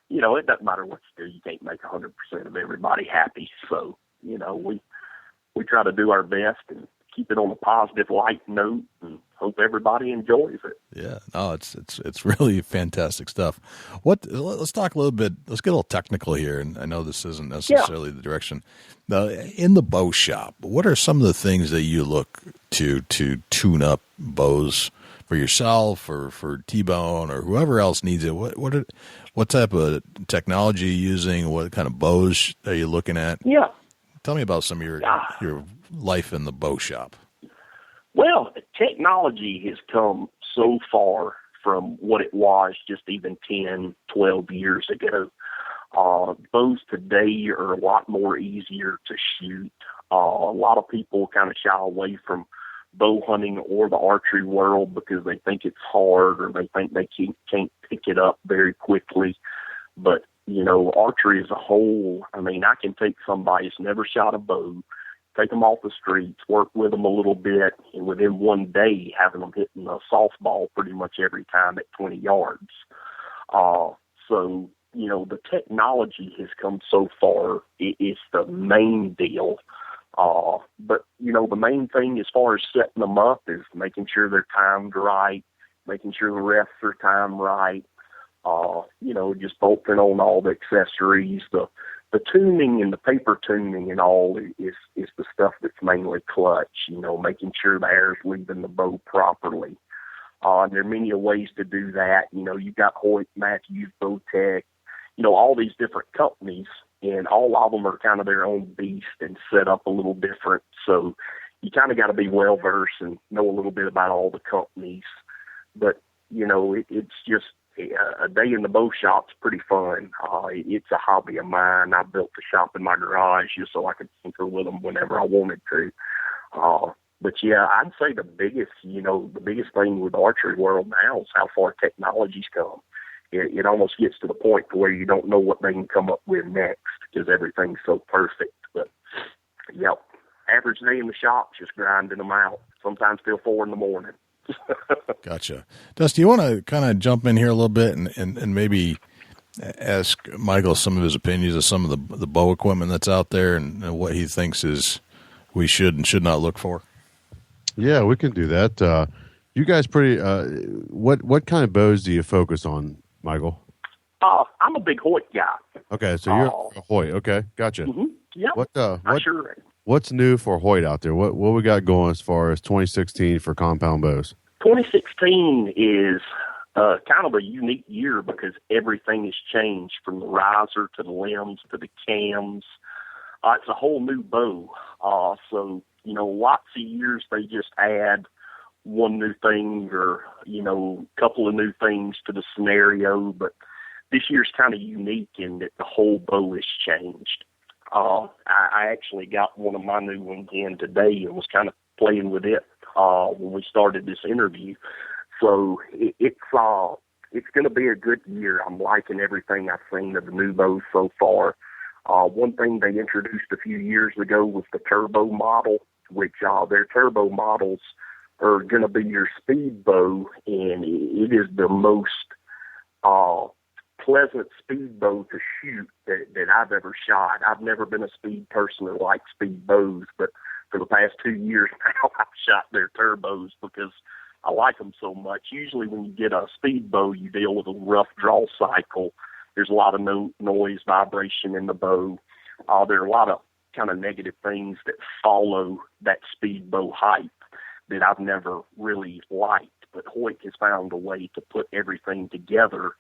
it doesn't matter what you do. You can't make 100% of everybody happy. So we try to do our best and keep it on a positive, light note, and hope everybody enjoys it. Yeah, no, it's really fantastic stuff. Let's talk a little bit. Let's get a little technical here, and I know this isn't necessarily the direction. In the bow shop, what are some of the things that you look to tune up bows for yourself or for T-Bone or whoever else needs it? What type of technology are you using? What kind of bows are you looking at? Yeah. Tell me about some of your life in the bow shop. Well, technology has come so far from what it was just even 10, 12 years ago. Bows today are a lot more easier to shoot. A lot of people kind of shy away from bow hunting or the archery world because they think it's hard or they think they can't pick it up very quickly. But, archery as a whole, I can take somebody who's never shot a bow, take them off the streets, work with them a little bit, and within one day having them hitting a softball pretty much every time at 20 yards. So, the technology has come so far. It's the main deal. But, the main thing as far as setting them up is making sure they're timed right, making sure the refs are timed right, just bolting on all the accessories, the tuning and the paper tuning and all is the stuff that's mainly clutch, making sure the air's leaving the bow properly. There are many ways to do that. You've got Hoyt, Matthews, Bowtech, all these different companies, and all of them are kind of their own beast and set up a little different. So you kind of got to be well-versed and know a little bit about all the companies. But, it's just a day in the bow shop's pretty fun. It's a hobby of mine. I built the shop in my garage just so I could tinker with them whenever I wanted to. But yeah, I'd say the biggest thing with the archery world now is how far technology's come. It almost gets to the point to where you don't know what they can come up with next because everything's so perfect. But yep, average day in the shop, just grinding them out. Sometimes till 4 a.m. Gotcha. Dusty, you want to kind of jump in here a little bit and maybe ask Michael some of his opinions of some of the bow equipment that's out there and what he thinks is we should and should not look for? Yeah, we can do that. You guys what kind of bows do you focus on, Michael? I'm a big Hoyt guy. Okay, so you're a Hoyt. Okay, gotcha. Mm-hmm. Yeah. What's new for Hoyt out there? What we got going as far as 2016 for compound bows? 2016 is kind of a unique year because everything has changed from the riser to the limbs to the cams. It's a whole new bow. So, lots of years they just add one new thing or, a couple of new things to the scenario. But this year's kind of unique in that the whole bow is changed. I actually got one of my new ones in today and was kind of playing with it when we started this interview. So it's going to be a good year. I'm liking everything I've seen of the new bows so far. One thing they introduced a few years ago was the turbo model, which their turbo models are going to be your speed bow, and it is the most pleasant speed bow to shoot that I've ever shot. I've never been a speed person that likes speed bows, but for the past 2 years now, I've shot their turbos because I like them so much. Usually when you get a speed bow, you deal with a rough draw cycle. There's a lot of noise, vibration in the bow. There are a lot of kind of negative things that follow that speed bow hype that I've never really liked. But Hoyt has found a way to put everything together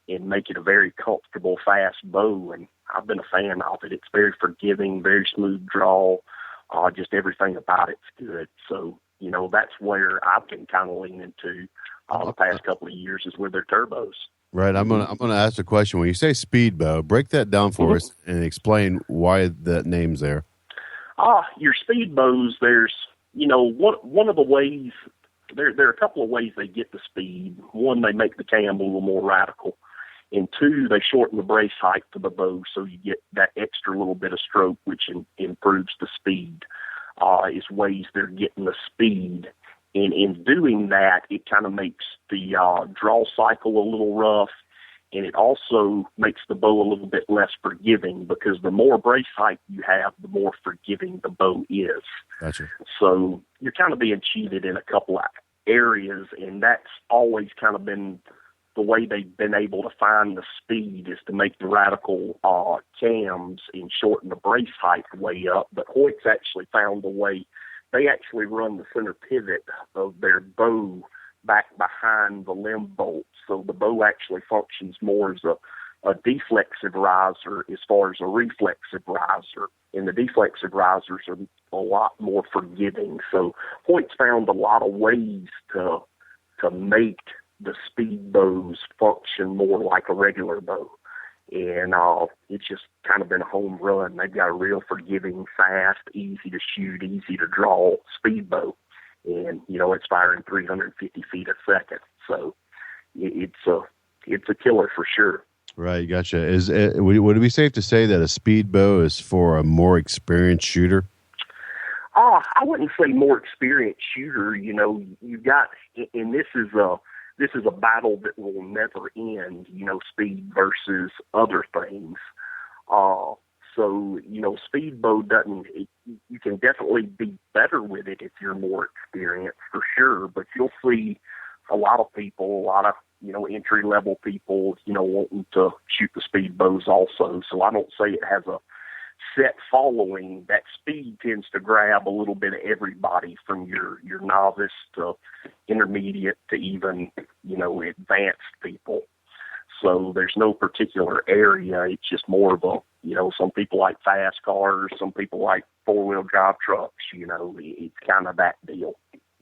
and make it a very comfortable, fast bow, and I've been a fan of it. It's very forgiving, very smooth draw. Just everything about it's good. So, that's where I've been kind of leaning to the past couple of years is with their turbos. Right. I'm gonna ask a question. When you say speed bow, break that down for us and explain why that name's there. Your speed bows, there's, one of the ways, there are a couple of ways they get the speed. One, they make the cam a little more radical. And two, they shorten the brace height to the bow so you get that extra little bit of stroke, which improves the speed. Is ways they're getting the speed. And in doing that, it kind of makes the draw cycle a little rough, and it also makes the bow a little bit less forgiving because the more brace height you have, the more forgiving the bow is. Gotcha. So you're kind of being cheated in a couple of areas, and that's always kind of been the way they've been able to find the speed is to make the radical cams and shorten the brace height way up. But Hoyt's actually found a way. They actually run the center pivot of their bow back behind the limb bolt. So the bow actually functions more as a deflexive riser as far as a reflexive riser. And the deflexive risers are a lot more forgiving. So Hoyt's found a lot of ways to make the speed bows function more like a regular bow. And it's just kind of been a home run. They've got a real forgiving, fast, easy to shoot, easy to draw speed bow. And, it's firing 350 feet a second. So it's a killer for sure. Right, gotcha. Would it be safe to say that a speed bow is for a more experienced shooter? I wouldn't say more experienced shooter. You've got, and this is a battle that will never end, speed versus other things. So, speed bow you can definitely be better with it if you're more experienced for sure, but you'll see a lot of entry-level people, wanting to shoot the speed bows also. So I don't say it has a set following. That speed tends to grab a little bit of everybody from your novice to intermediate to even, advanced people. So there's no particular area. It's just more of a, some people like fast cars, some people like four-wheel drive trucks, it's kind of that deal.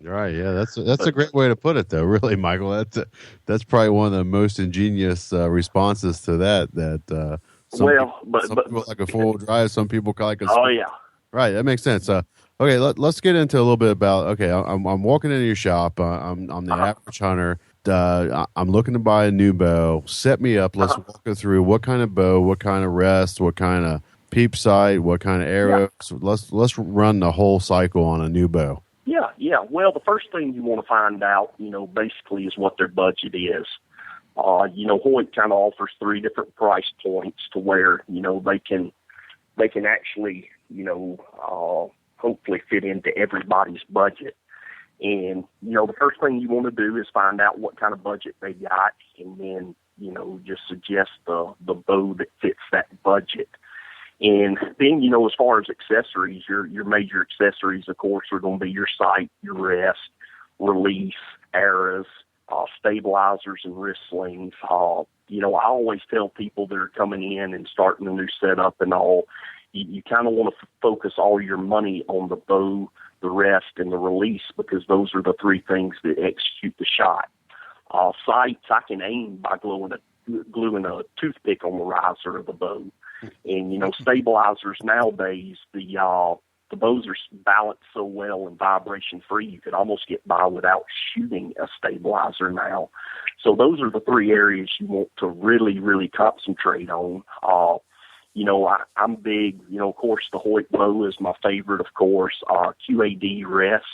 Right, yeah, that's a great way to put it, though. Really, Michael, that's probably one of the most ingenious responses to that. Some people like a four-wheel drive, some people like a. Oh yeah, right. That makes sense. Okay, let's get into a little bit about. Okay, I'm walking into your shop. I'm the average hunter. I'm looking to buy a new bow. Set me up. Let's walk it through. What kind of bow? What kind of rest? What kind of peep sight? What kind of arrows? Yeah. Let's run the whole cycle on a new bow. Yeah. Well, the first thing you want to find out, basically is what their budget is. Hoyt kind of offers 3 different price points to where, they can actually, hopefully fit into everybody's budget. And, the first thing you want to do is find out what kind of budget they got and then, just suggest the bow that fits that budget. And then, as far as accessories, your major accessories, of course, are going to be your sight, your rest, release, arrows, stabilizers, and wrist slings. I always tell people that are coming in and starting a new setup and all, you kind of want to focus all your money on the bow, the rest, and the release, because those are the three things that execute the shot. Sights, I can aim by gluing a toothpick on the riser of the bow. And, stabilizers nowadays, the bows are balanced so well and vibration free, you could almost get by without shooting a stabilizer now. So those are the three areas you want to really, really concentrate on. I'm big, of course, the Hoyt bow is my favorite, of course. QAD rests,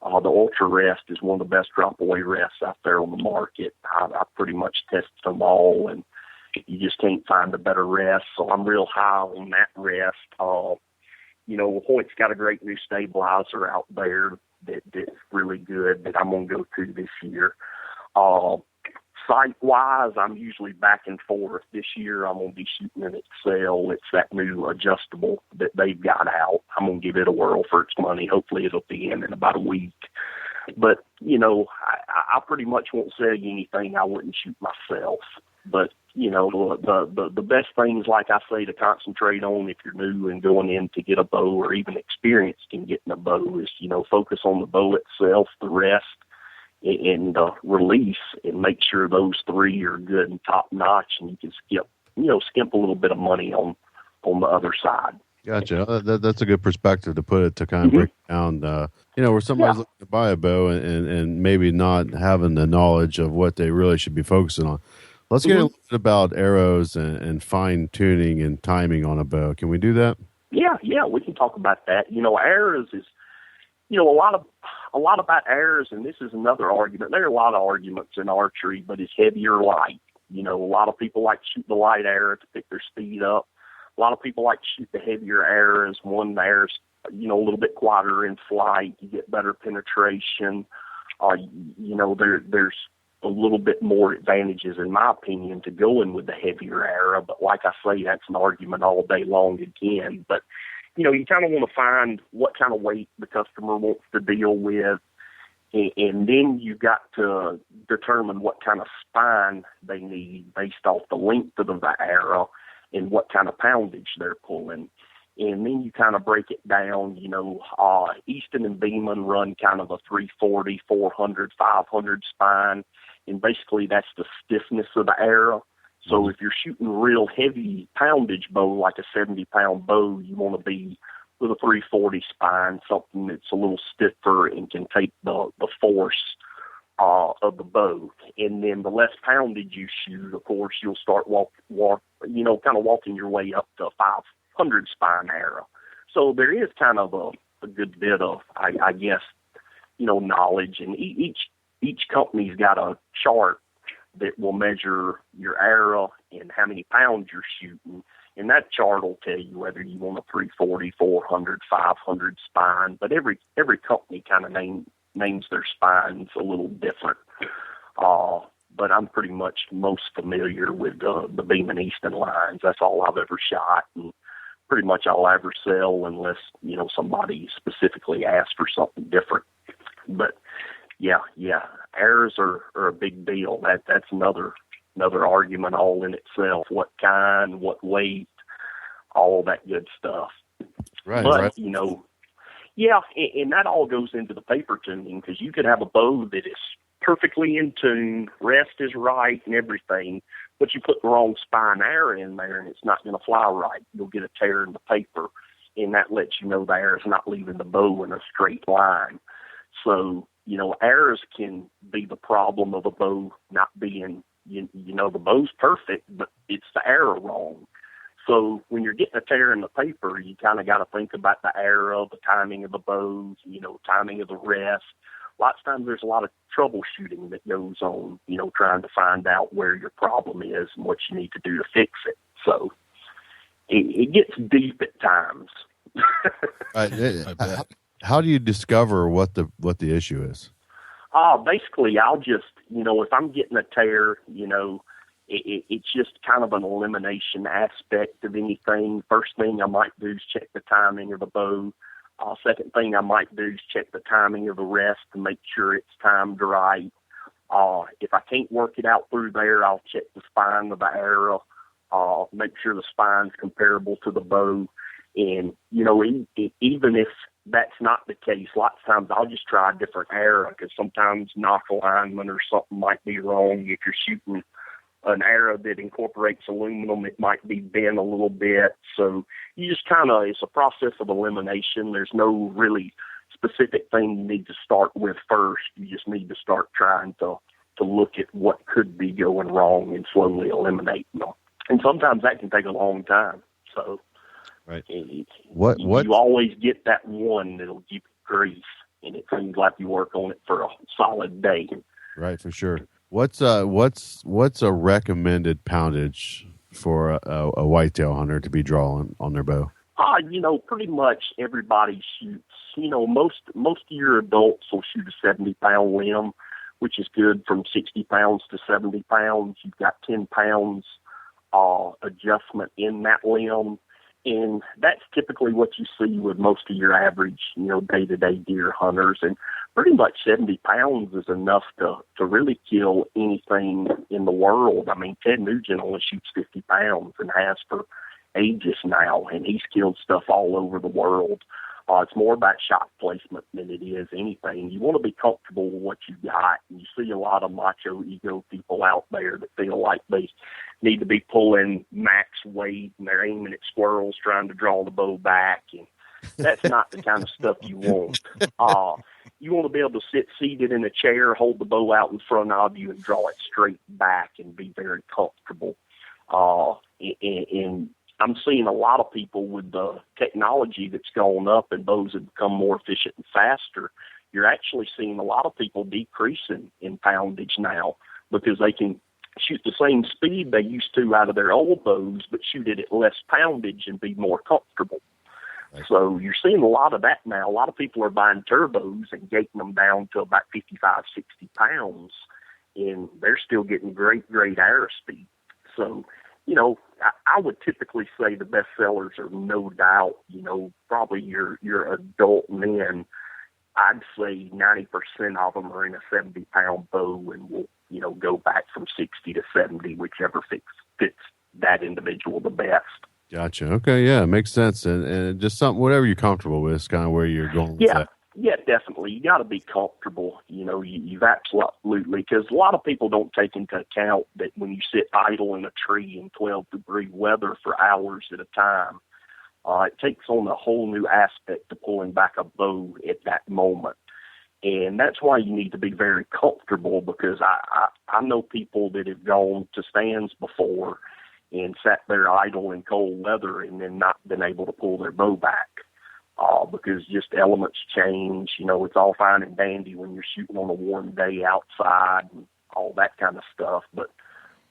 the Ultra Rest is one of the best drop away rests out there on the market. I pretty much tested them all, and you just can't find a better rest. So I'm real high on that rest. Hoyt's got a great new stabilizer out there that's really good that I'm going to go to this year. Sight-wise, I'm usually back and forth. This year, I'm going to be shooting an Excel. It's that new adjustable that they've got out. I'm going to give it a whirl for its money. Hopefully, it'll be in about a week. But, I pretty much won't sell you anything I wouldn't shoot myself. But, the best things, like I say, to concentrate on if you're new and going in to get a bow, or even experienced in getting a bow, is, focus on the bow itself, the rest, and release, and make sure those three are good and top notch, and you can skimp a little bit of money on the other side. Gotcha. That's a good perspective to put it, to kind of break down, where somebody's looking to buy a bow and maybe not having the knowledge of what they really should be focusing on. Let's get a little bit about arrows and fine tuning and timing on a bow. Can we do that? Yeah, we can talk about that. Arrows is, a lot about arrows, and this is another argument. There are a lot of arguments in archery, but it's heavy or light. A lot of people like to shoot the light arrow to pick their speed up. A lot of people like to shoot the heavier arrows. One, the arrow's, a little bit quieter in flight. You get better penetration. There's a little bit more advantages, in my opinion, to going with the heavier arrow. But like I say, that's an argument all day long again. But, you kind of want to find what kind of weight the customer wants to deal with. And then you got to determine what kind of spine they need based off the length of the arrow and what kind of poundage they're pulling. And then you kind of break it down. Easton and Bowman run kind of a 340, 400, 500 spine. And basically that's the stiffness of the arrow. So if you're shooting real heavy poundage bow, like a 70-pound bow, you want to be with a 340 spine, something that's a little stiffer and can take the force of the bow. And then the less poundage you shoot, of course, you'll start kind of walking your way up to a 500 spine arrow. So there is kind of a good bit of, I guess, knowledge. And each company's got a chart that will measure your arrow and how many pounds you're shooting. And that chart will tell you whether you want a 340, 400, 500 spine. But every company kind of names their spines a little different. But I'm pretty much most familiar with the Bowman Easton lines. That's all I've ever shot, and pretty much all I ever sell unless, somebody specifically asks for something different. But yeah, arrows are a big deal. That's another argument all in itself. What kind, what weight, all that good stuff. Right. But, right. And that all goes into the paper tuning, because you could have a bow that is perfectly in tune, rest is right and everything, but you put the wrong spine arrow in there and it's not going to fly right. You'll get a tear in the paper, and that lets you know the arrow's not leaving the bow in a straight line. So, arrows can be the problem of a bow not being, the bow's perfect, but it's the arrow wrong. So when you're getting a tear in the paper, you kind of got to think about the arrow, the timing of the bows, timing of the rest. Lots of times there's a lot of troubleshooting that goes on, trying to find out where your problem is and what you need to do to fix it. So it gets deep at times. I bet. How do you discover what the issue is? Basically, I'll just, if I'm getting a tear, it's just kind of an elimination aspect of anything. First thing I might do is check the timing of the bow. Second thing I might do is check the timing of the rest to make sure it's timed right. If I can't work it out through there, I'll check the spine of the arrow, make sure the spine's comparable to the bow. And, you know, even if that's not the case, lots of times I'll just try a different arrow, because sometimes knock alignment or something might be wrong. If you're shooting an arrow that incorporates aluminum, it might be bent a little bit. So you just kind of, it's a process of elimination. There's no really specific thing you need to start with first. You just need to start trying to look at what could be going wrong and slowly eliminate them. And sometimes that can take a long time. So right. You always get that one that'll give you grief, and it seems like you work on it for a solid day. Right, for sure. What's a recommended poundage for a whitetail hunter to be drawing on their bow? You know, pretty much everybody shoots. You know, most of your adults will shoot a 70-pound limb, which is good from 60 pounds to 70 pounds. You've got 10 pounds adjustment in that limb. And that's typically what you see with most of your average, you know, day-to-day deer hunters. And pretty much 70 pounds is enough to really kill anything in the world. I mean, Ted Nugent only shoots 50 pounds and has for ages now, and he's killed stuff all over the world. It's more about shot placement than it is anything. You want to be comfortable with what you got. And you see a lot of macho ego people out there that feel like they need to be pulling max weight, and they're aiming at squirrels trying to draw the bow back. And that's not the kind of stuff you want. You want to be able to sit seated in a chair, hold the bow out in front of you, and draw it straight back and be very comfortable. And I'm seeing a lot of people with the technology that's gone up and bows have become more efficient and faster. You're actually seeing a lot of people decreasing in poundage now, because they can shoot the same speed they used to out of their old bows, but shoot it at less poundage and be more comfortable. Right. So you're seeing a lot of that now. A lot of people are buying turbos and gating them down to about 55, 60 pounds, and they're still getting great arrow speed. So, you know, I would typically say the best sellers are no doubt, you know, probably your adult men. I'd say 90% of them are in a 70-pound bow and will, you know, go back from 60 to 70, whichever fits that individual the best. Gotcha. Okay, yeah, makes sense. And just something, whatever you're comfortable with is kind of where you're going with that. Yeah, definitely. You got to be comfortable. You know, you've absolutely, because a lot of people don't take into account that when you sit idle in a tree in 12-degree weather for hours at a time, it takes on a whole new aspect to pulling back a bow at that moment. And that's why you need to be very comfortable, because I know people that have gone to stands before and sat there idle in cold weather and then not been able to pull their bow back. Because just elements change. You know, it's all fine and dandy when you're shooting on a warm day outside and all that kind of stuff. But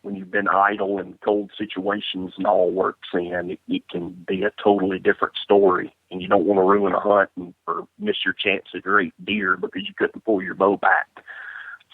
when you've been idle in cold situations and all works in, it can be a totally different story. And you don't want to ruin a hunt or miss your chance at great deer because you couldn't pull your bow back.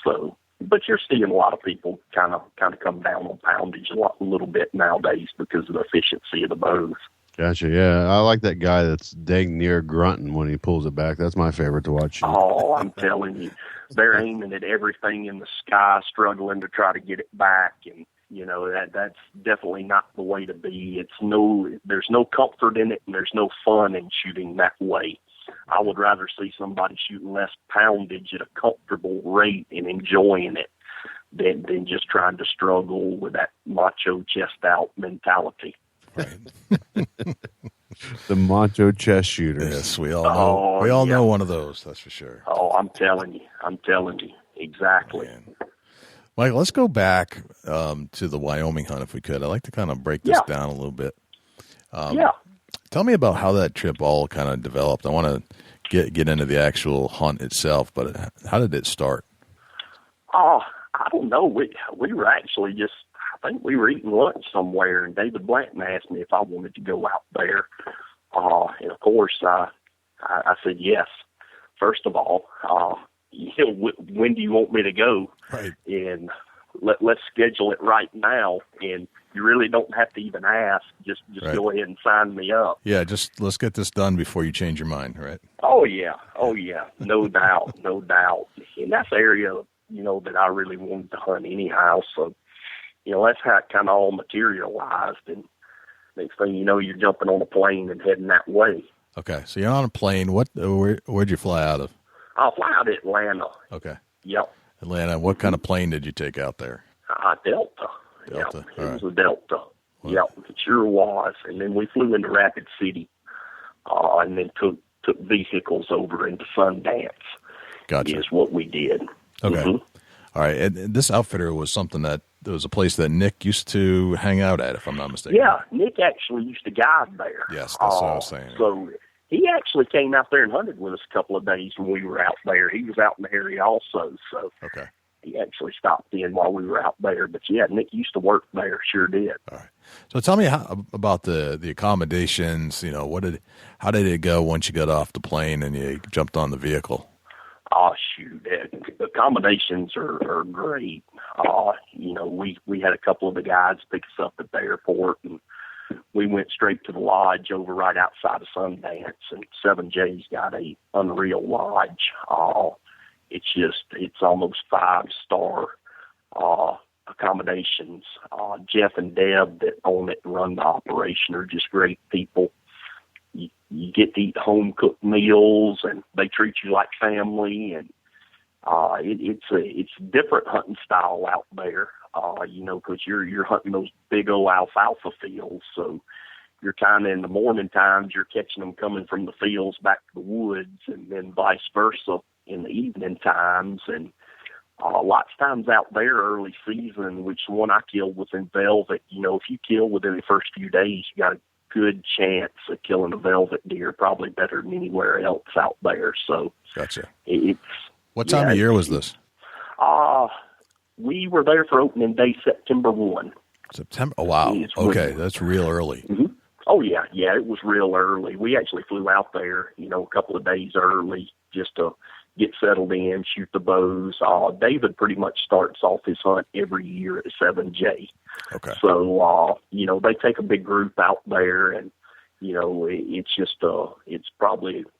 So, but you're seeing a lot of people kind of come down on poundage a little bit nowadays because of the efficiency of the bows. Gotcha. Yeah, I like that guy that's dang near grunting when he pulls it back. That's my favorite to watch. Oh, I'm telling you, they're aiming at everything in the sky, struggling to try to get it back, and you know that's definitely not the way to be. There's no comfort in it, and there's no fun in shooting that way. I would rather see somebody shooting less poundage at a comfortable rate and enjoying it than just trying to struggle with that macho chest out mentality. Right. The macho chest shooters. Yes, we all know. We all know one of those. That's for sure. Oh, I'm telling you, exactly. Man. Michael, let's go back to the Wyoming hunt if we could. I'd like to kind of break this down a little bit. Tell me about how that trip all kind of developed. I want to get into the actual hunt itself, but how did it start? Oh, I don't know. We were actually just. I think we were eating lunch somewhere, and David Blanton asked me if I wanted to go out there. And of course, I said yes. First of all, when do you want me to go? Right. And let's schedule it right now. And you really don't have to even ask. Just right. Go ahead and sign me up. Yeah, just let's get this done before you change your mind, right? Oh yeah, no doubt. And that's the area, you know, that I really wanted to hunt anyhow. So. You know, that's how it kind of all materialized. And, next thing you know, you're jumping on a plane and heading that way. Okay, so you're on a plane. Where'd you fly out of? I'll fly out of Atlanta. Okay. Yep. Atlanta. What kind of plane did you take out there? Delta. Delta. Yep. It was a Delta. What? Yep, it sure was. And then we flew into Rapid City, and then took vehicles over into Sundance. Gotcha. Is what we did. Okay. Mm-hmm. All right. And this outfitter was something that there was a place that Nick used to hang out at, if I'm not mistaken. Yeah, Nick actually used to guide there. Yes, that's what I was saying. So he actually came out there and hunted with us a couple of days when we were out there. He was out in the area also, so okay. He actually stopped in while we were out there. But yeah, Nick used to work there, sure did. All right. So tell me about the accommodations. How did it go once you got off the plane and you jumped on the vehicle? Oh, shoot. The accommodations are great. We had a couple of the guys pick us up at the airport, and we went straight to the lodge over right outside of Sundance, and 7J's got a unreal lodge. It's almost 5-star accommodations. Jeff and Deb that own it and run the operation are just great people. You get to eat home-cooked meals, and they treat you like family, and it's a different hunting style out there, because you're hunting those big old alfalfa fields, so you're kind of in the morning times, you're catching them coming from the fields back to the woods, and then vice versa in the evening times, and lots of times out there early season, which one I killed was in velvet. If you kill within the first few days, you got a good chance of killing a velvet deer, probably better than anywhere else out there. So gotcha. What time of year was this? We were there for opening day, September 1. September. Oh, wow. Okay, that's real early. Mm-hmm. Oh yeah, it was real early. We actually flew out there, a couple of days early just to get settled in, shoot the bows. David pretty much starts off his hunt every year at 7J. Okay. So, they take a big group out there, and,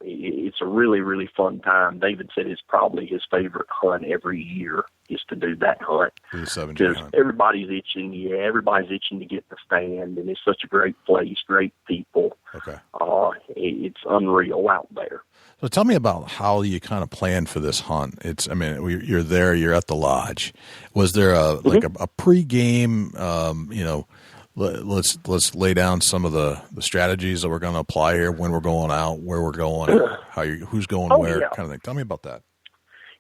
it's a really, really fun time. David said it's probably his favorite hunt every year is to do that hunt. The 7J because hunt. everybody's itching to get the stand, and it's such a great place, great people. Okay. It's unreal out there. So tell me about how you kind of plan for this hunt. You're there, you're at the lodge. Was there a pregame, let's lay down some of the strategies that we're going to apply here when we're going out, where we're going, who's going where, kind of thing. Tell me about that.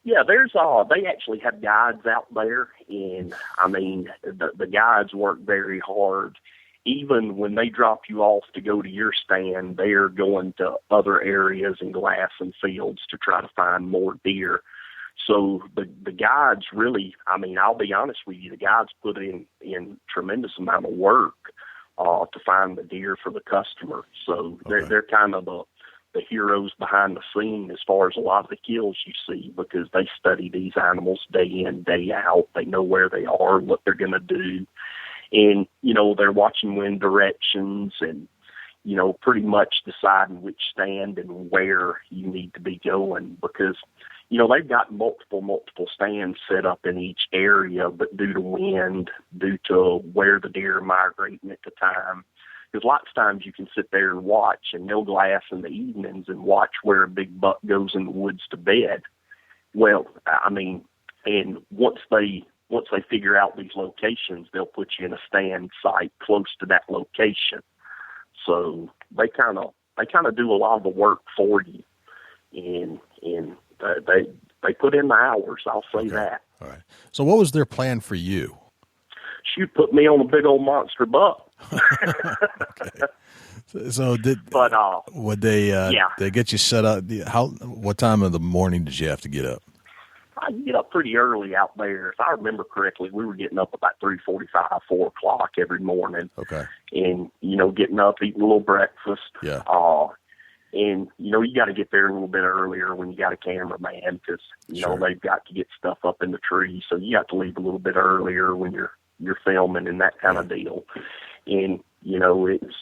Yeah, they actually have guides out there, and the guides work very hard. Even when they drop you off to go to your stand, they are going to other areas and glass and fields to try to find more deer. So the guides really, I'll be honest with you, the guides put in tremendous amount of work to find the deer for the customer. So they're kind of the heroes behind the scene as far as a lot of the kills you see, because they study these animals day in, day out. They know where they are, what they're going to do. And, they're watching wind directions and, pretty much deciding which stand and where you need to be going, because, they've got multiple stands set up in each area, but due to wind, due to where the deer are migrating at the time, because lots of times you can sit there and watch, and they'll glass in the evenings and watch where a big buck goes in the woods to bed. Well, and once they figure out these locations, they'll put you in a stand site close to that location. So they kind of do a lot of the work for you, and they put in the hours. I'll say that. All right. So what was their plan for you? Shoot, put me on a big old monster buck. Okay. So would they they get you set up? What time of the morning did you have to get up? I get up pretty early out there. If I remember correctly, we were getting up about 3:45, 4 o'clock every morning. Okay. And, getting up, eating a little breakfast. Yeah. And, you got to get there a little bit earlier when you got a cameraman, because, they've got to get stuff up in the tree. So you have to leave a little bit earlier when you're filming and that kind of deal. And, it's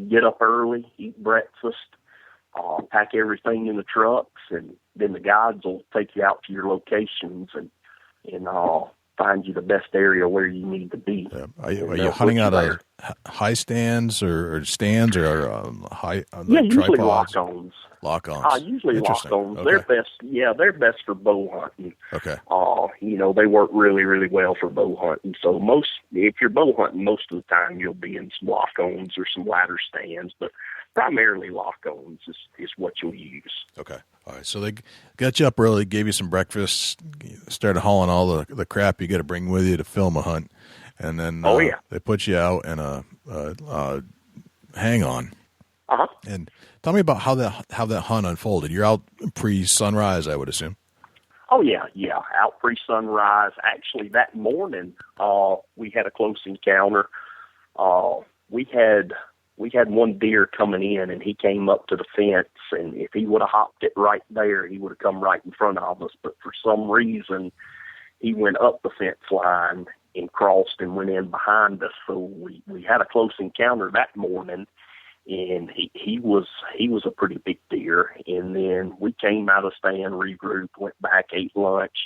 get up early, eat breakfast, pack everything in the trucks, and then the guides will take you out to your locations and find you the best area where you need to be. Yeah. Are you hunting out high stands or stands or high Usually tripods? lock-ons. Lock-ons. Usually Interesting. lock-ons. Okay. They're best. Yeah, they're best for bow hunting. Okay. They work really, really well for bow hunting. So if you're bow hunting, most of the time you'll be in some lock-ons or some ladder stands, but primarily lock-ons is what you'll use. Okay. All right. So they got you up early, gave you some breakfast, started hauling all the crap you got to bring with you to film a hunt, and then they put you out in a hang-on. Uh-huh. And tell me about how that hunt unfolded. You're out pre-sunrise, I would assume. Oh yeah, out pre-sunrise. Actually, that morning we had a close encounter. We had one deer coming in, and he came up to the fence, and if he would have hopped it right there, he would have come right in front of us. But for some reason, he went up the fence line and crossed and went in behind us. So we had a close encounter that morning. And he was a pretty big deer. And then we came out of stand, regrouped, went back, ate lunch,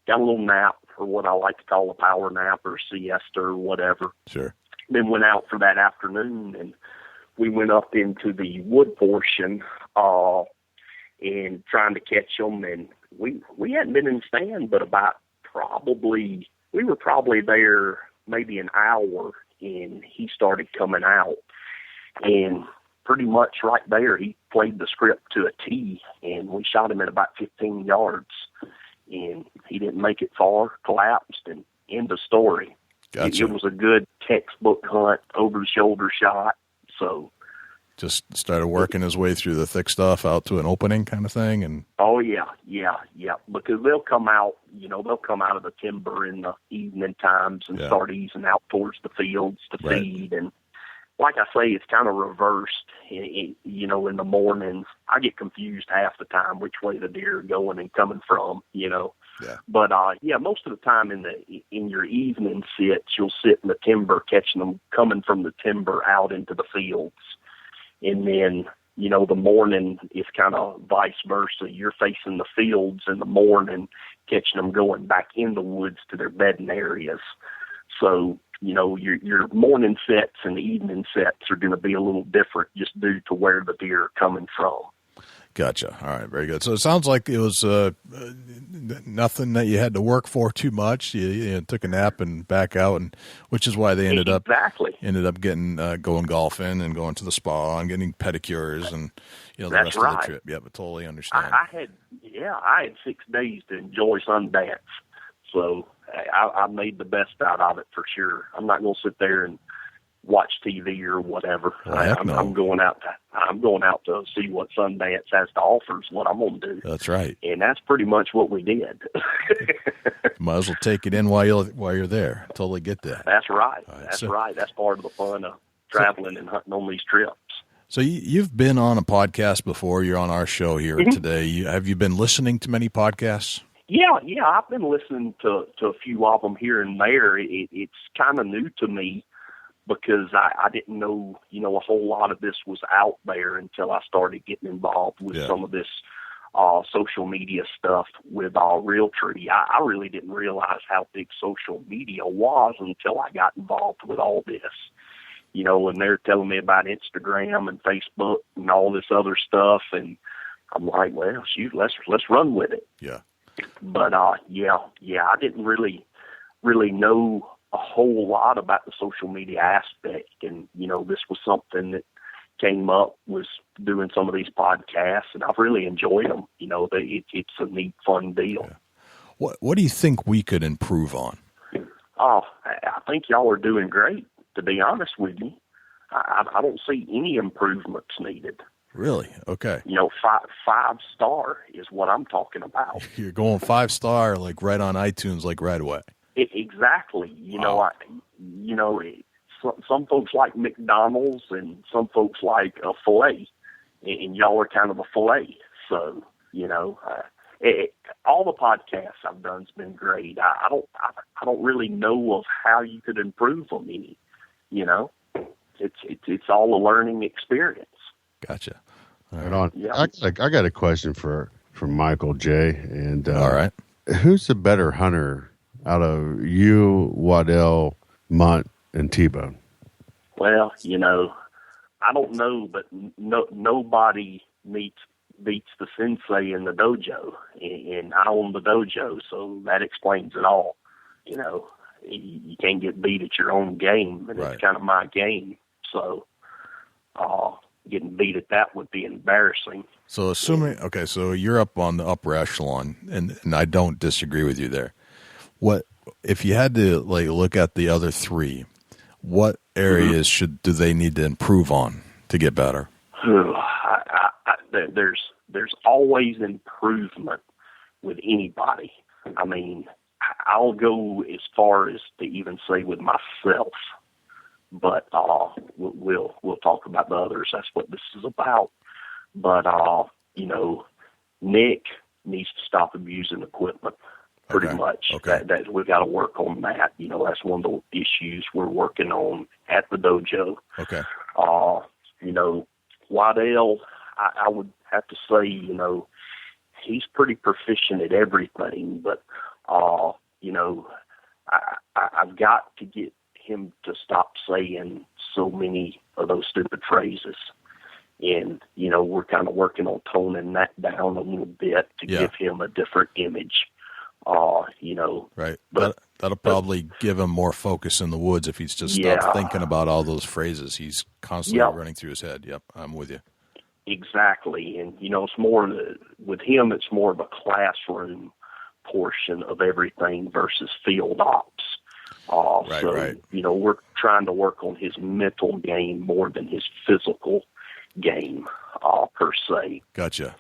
got a little nap, or what I like to call a power nap or siesta or whatever. Sure. Then went out for that afternoon, and we went up into the wood portion and trying to catch them. And we hadn't been in stand but we were probably there maybe an hour, and he started coming out. And pretty much right there, he played the script to a T, and we shot him at about 15 yards. And he didn't make it far, collapsed, and end of story. Gotcha. It was a good textbook hunt, over-the-shoulder shot. So just started working his way through the thick stuff out to an opening kind of thing. And oh, yeah. Because they'll come out of the timber in the evening times and start easing out towards the fields to feed. And like I say, it's kind of reversed. In the mornings, I get confused half the time which way the deer are going and coming from. Yeah. But most of the time in your evening sits, you'll sit in the timber, catching them coming from the timber out into the fields, and then the morning is kind of vice versa. You're facing the fields in the morning, catching them going back in the woods to their bedding areas. So your morning sets and evening sets are going to be a little different just due to where the deer are coming from. Gotcha. All right, very good. So it sounds like it was nothing that you had to work for too much. You took a nap and back out, and which is why they ended up getting going golfing and going to the spa and getting pedicures and the rest of the trip. Yeah, but totally understand. I had 6 days to enjoy Sundance, so I made the best out of it for sure. I'm not going to sit there and watch TV or whatever. I'm going out to see what Sundance has to offer is what I'm going to do. That's right. And that's pretty much what we did. Might as well take it in while you're there. Totally get that. That's right. That's right. That's part of the fun of traveling and hunting on these trips. So you've been on a podcast before. You're on our show here today. Have you been listening to many podcasts? Yeah. I've been listening to a few of them here and there. It's kind of new to me because I didn't know, a whole lot of this was out there until I started getting involved with some of this social media stuff with Realtree. I really didn't realize how big social media was until I got involved with all this. And they're telling me about Instagram and Facebook and all this other stuff, and I'm like, well, shoot, let's run with it. Yeah. But I didn't really know a whole lot about the social media aspect, and this was something that came up, was doing some of these podcasts, and I've really enjoyed them. It's a neat, fun deal. Yeah. What do you think we could improve on? Oh, I think y'all are doing great, to be honest with you. I don't see any improvements needed. Really? Okay. 5-star is what I'm talking about. You're going 5-star, like right on iTunes, like right away. Exactly. Some folks like McDonald's and some folks like a filet, and y'all are kind of a filet. So, all the podcasts I've done has been great. I don't really know of how you could improve them any. It's all a learning experience. Gotcha. Right on. Yeah. I got a question for Michael J. And all right, who's the better hunter out of you, Waddell, Mundt, and T-Bone? Well, I don't know, but nobody beats the sensei in the dojo, and I own the dojo, so that explains it all. You can't get beat at your own game, and Right. It's kind of my game. So getting beat at that would be embarrassing. So so you're up on the upper echelon, and I don't disagree with you there. What if you had to look at the other three? What areas do they need to improve on to get better? There's always improvement with anybody. I mean, I'll go as far as to even say with myself, but we'll talk about the others. That's what this is about. But Nick needs to stop abusing equipment. Pretty much. Okay. That we got to work on that. That's one of the issues we're working on at the dojo. Okay. Waddell, I would have to say, he's pretty proficient at everything, but I've got to get him to stop saying so many of those stupid phrases. And, we're kind of working on toning that down a little bit to give him a different image. Right. But that'll probably give him more focus in the woods if he's just stopped thinking about all those phrases he's constantly running through his head. Yep, I'm with you. Exactly. And, it's more, with him, it's more of a classroom portion of everything versus field ops. Right. We're trying to work on his mental game more than his physical game, per se. Gotcha.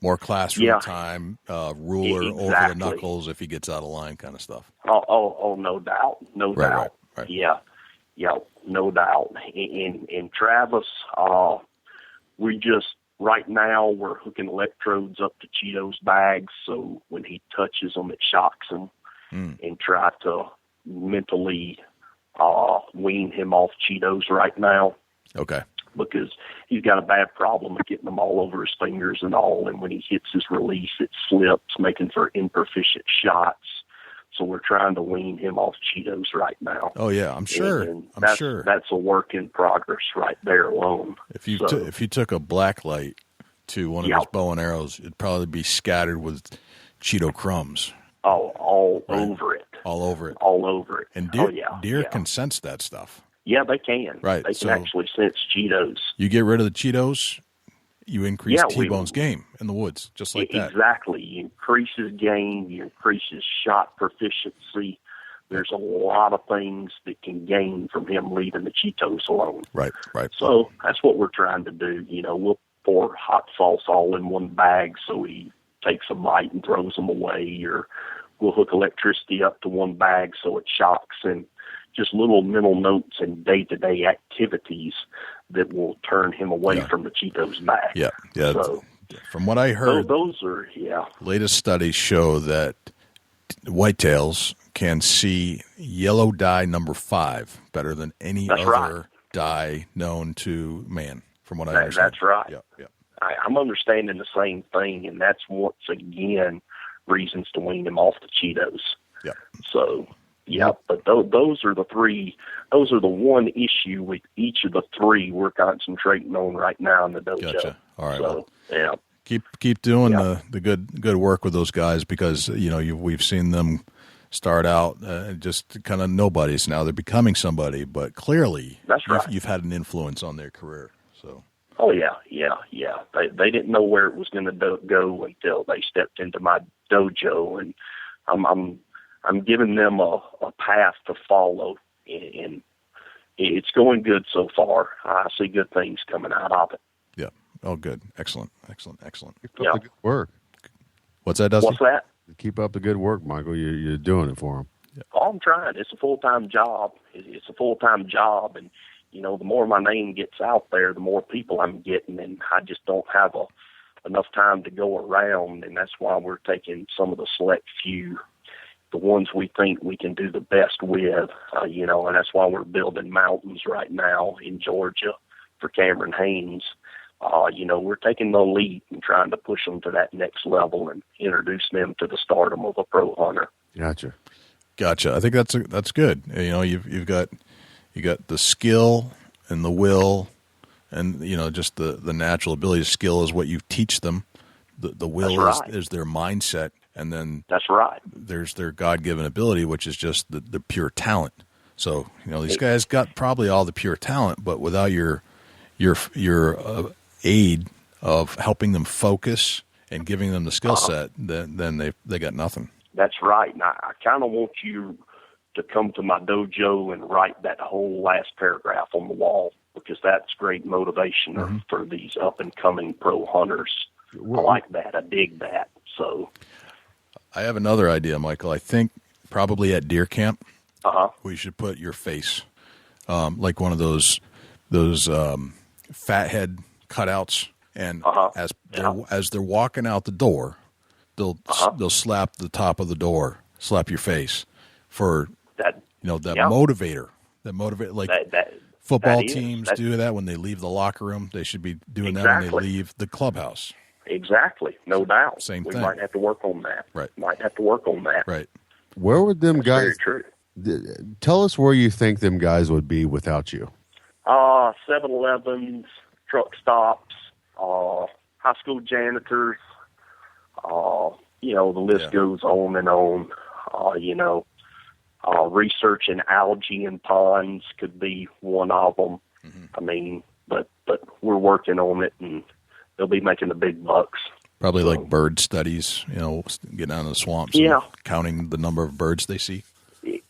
More classroom time, ruler over the knuckles if he gets out of line, kind of stuff. Oh, no doubt. No doubt. Right. Yeah, no doubt. And Travis, right now we're hooking electrodes up to Cheetos bags, so when he touches them, it shocks him, and try to mentally wean him off Cheetos right now. Okay. Because he's got a bad problem of getting them all over his fingers and all, and when he hits his release, it slips, making for improficient shots. So we're trying to wean him off Cheetos right now. Oh yeah, I'm sure. I'm sure that's a work in progress right there alone. If you took a black light to one of his bow and arrows, it'd probably be scattered with Cheeto crumbs. All over it. All over it. And deer can sense that stuff. Yeah, they can. Right. They can actually sense Cheetos. You get rid of the Cheetos, you increase T-Bone's game in the woods, just like that. Exactly. You increase his game, you increase his shot proficiency. There's a lot of things that can gain from him leaving the Cheetos alone. Right. So that's what we're trying to do. We'll pour hot sauce all in one bag so he takes a bite and throws them away, or we'll hook electricity up to one bag so it shocks, and just little mental notes and day-to-day activities that will turn him away from the Cheetos bag. Yeah. So, from what I heard, those are, latest studies show that whitetails can see yellow dye number 5 better than any other dye known to man, from what I understand. That's right. Yeah. I'm understanding the same thing, and that's once again reasons to wean him off the Cheetos. Yeah. So, but those are the three. Those are the one issue with each of the three we're concentrating on right now in the dojo. Gotcha. All right. So, Keep doing the good work with those guys, because we've seen them start out just kind of nobodies. Now they're becoming somebody, but clearly that's right. You've had an influence on their career. So. Oh yeah. They didn't know where it was going to go until they stepped into my dojo, and I'm giving them a path to follow, and it's going good so far. I see good things coming out of it. Yeah. Oh, good. Excellent. Keep up the good work. What's that, Dusty? What's that? Keep up the good work, Michael. You're doing it for them. Yeah. Oh, I'm trying. It's a full-time job. It's a full-time job, and the more my name gets out there, the more people I'm getting, and I just don't have enough time to go around, and that's why we're taking some of the select few, the ones we think we can do the best with, and that's why we're building mountains right now in Georgia for Cameron Haynes. We're taking the elite and trying to push them to that next level and introduce them to the stardom of a pro hunter. Gotcha. I think that's good. You've got You got the skill and the will, and just the natural ability. Skill is what you teach them. The will is their mindset, and then that's right. There's their God-given ability, which is just the pure talent. So these guys got probably all the pure talent, but without your aid of helping them focus and giving them the skill set, then they got nothing. That's right. And I kind of want you to come to my dojo and write that whole last paragraph on the wall, because that's great motivation for these up-and-coming pro hunters. I like that. I dig that. So I have another idea, Michael. I think probably at deer camp, we should put your face, like one of those fathead cutouts, and as they're walking out the door, they'll slap the top of the door, slap your face for that motivator. That motivate, like football teams do that when they leave the locker room. They should be doing that when they leave the clubhouse. Exactly, no doubt. Same thing. We might have to work on that. Right. Might have to work on that. Right. Where would them guys? Very true. Tell us where you think them guys would be without you. 7-Elevens, truck stops, high school janitors. The list goes on and on. Researching algae in ponds could be one of them. I mean, but we're working on it, and they'll be making the big bucks. Probably like bird studies, getting out in the swamps and counting the number of birds they see.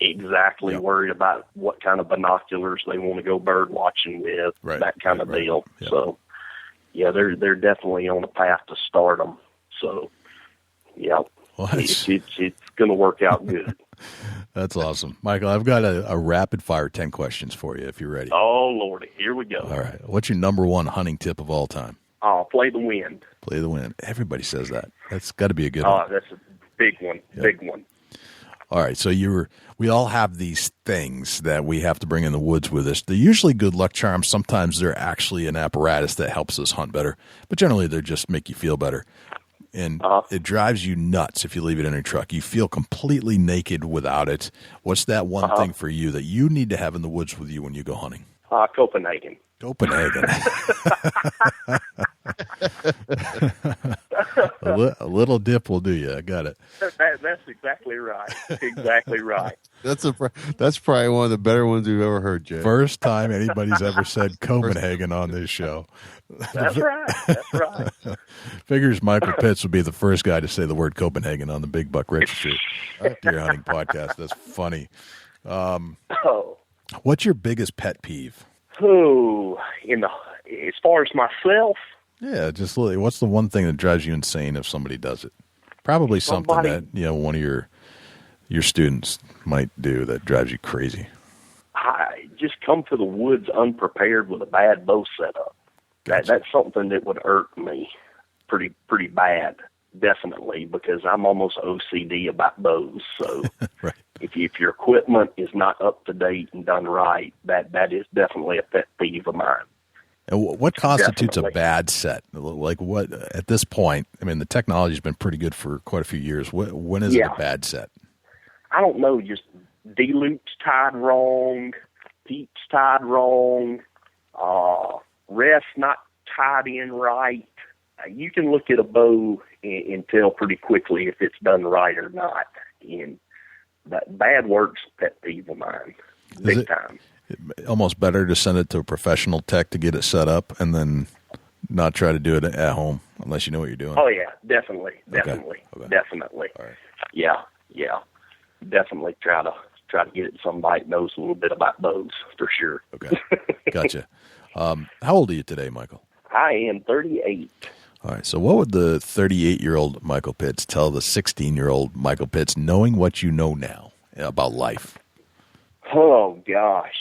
Exactly. Yep. Worried about what kind of binoculars they want to go bird watching with, that kind of deal. Yep. So, they're definitely on the path to stardom. So, well, it's going to work out good. That's awesome. Michael, I've got a rapid-fire 10 questions for you if you're ready. Oh, Lordy. Here we go. All right. What's your number one hunting tip of all time? Play the wind. Play the wind. Everybody says that. That's got to be a good one. That's a big one. Yep. Big one. All right. So we all have these things that we have to bring in the woods with us. They're usually good luck charms. Sometimes they're actually an apparatus that helps us hunt better. But generally, they just make you feel better. And it drives you nuts if you leave it in your truck. You feel completely naked without it. What's that one thing for you that you need to have in the woods with you when you go hunting? Copenhagen. Copenhagen. a little dip will do you. I got it. That's exactly right. Exactly right. That's probably one of the better ones we've ever heard, Jay. First time anybody's ever said Copenhagen on this show. That's right. That's right. Figures Michael Pittz would be the first guy to say the word Copenhagen on the Big Buck Registry Deer Hunting Podcast. That's funny. What's your biggest pet peeve? As far as myself? Yeah, just what's the one thing that drives you insane if somebody does it? Probably something that one of your students might do that drives you crazy. I just come to the woods unprepared with a bad bow setup. Gotcha. That's something that would irk me pretty bad, definitely, because I'm almost OCD about bows. So right. if your equipment is not up to date and done right, that is definitely a pet peeve of mine. And what constitutes a bad set? Like what at this point? I mean, the technology's been pretty good for quite a few years. When is it a bad set? I don't know. Just D-loops tied wrong, peeps tied wrong, rest not tied in right. You can look at a bow and tell pretty quickly if it's done right or not. And that bad work's a pet peeve of mine, big time. Almost better to send it to a professional tech to get it set up and then not try to do it at home unless you know what you're doing. Oh, yeah, definitely. Okay. All right. Yeah. Definitely try to get it to somebody that knows a little bit about bows, for sure. Okay. Gotcha. How old are you today, Michael? I am 38. All right. So what would the 38-year-old Michael Pittz tell the 16-year-old Michael Pittz, knowing what you know now about life? Oh, gosh.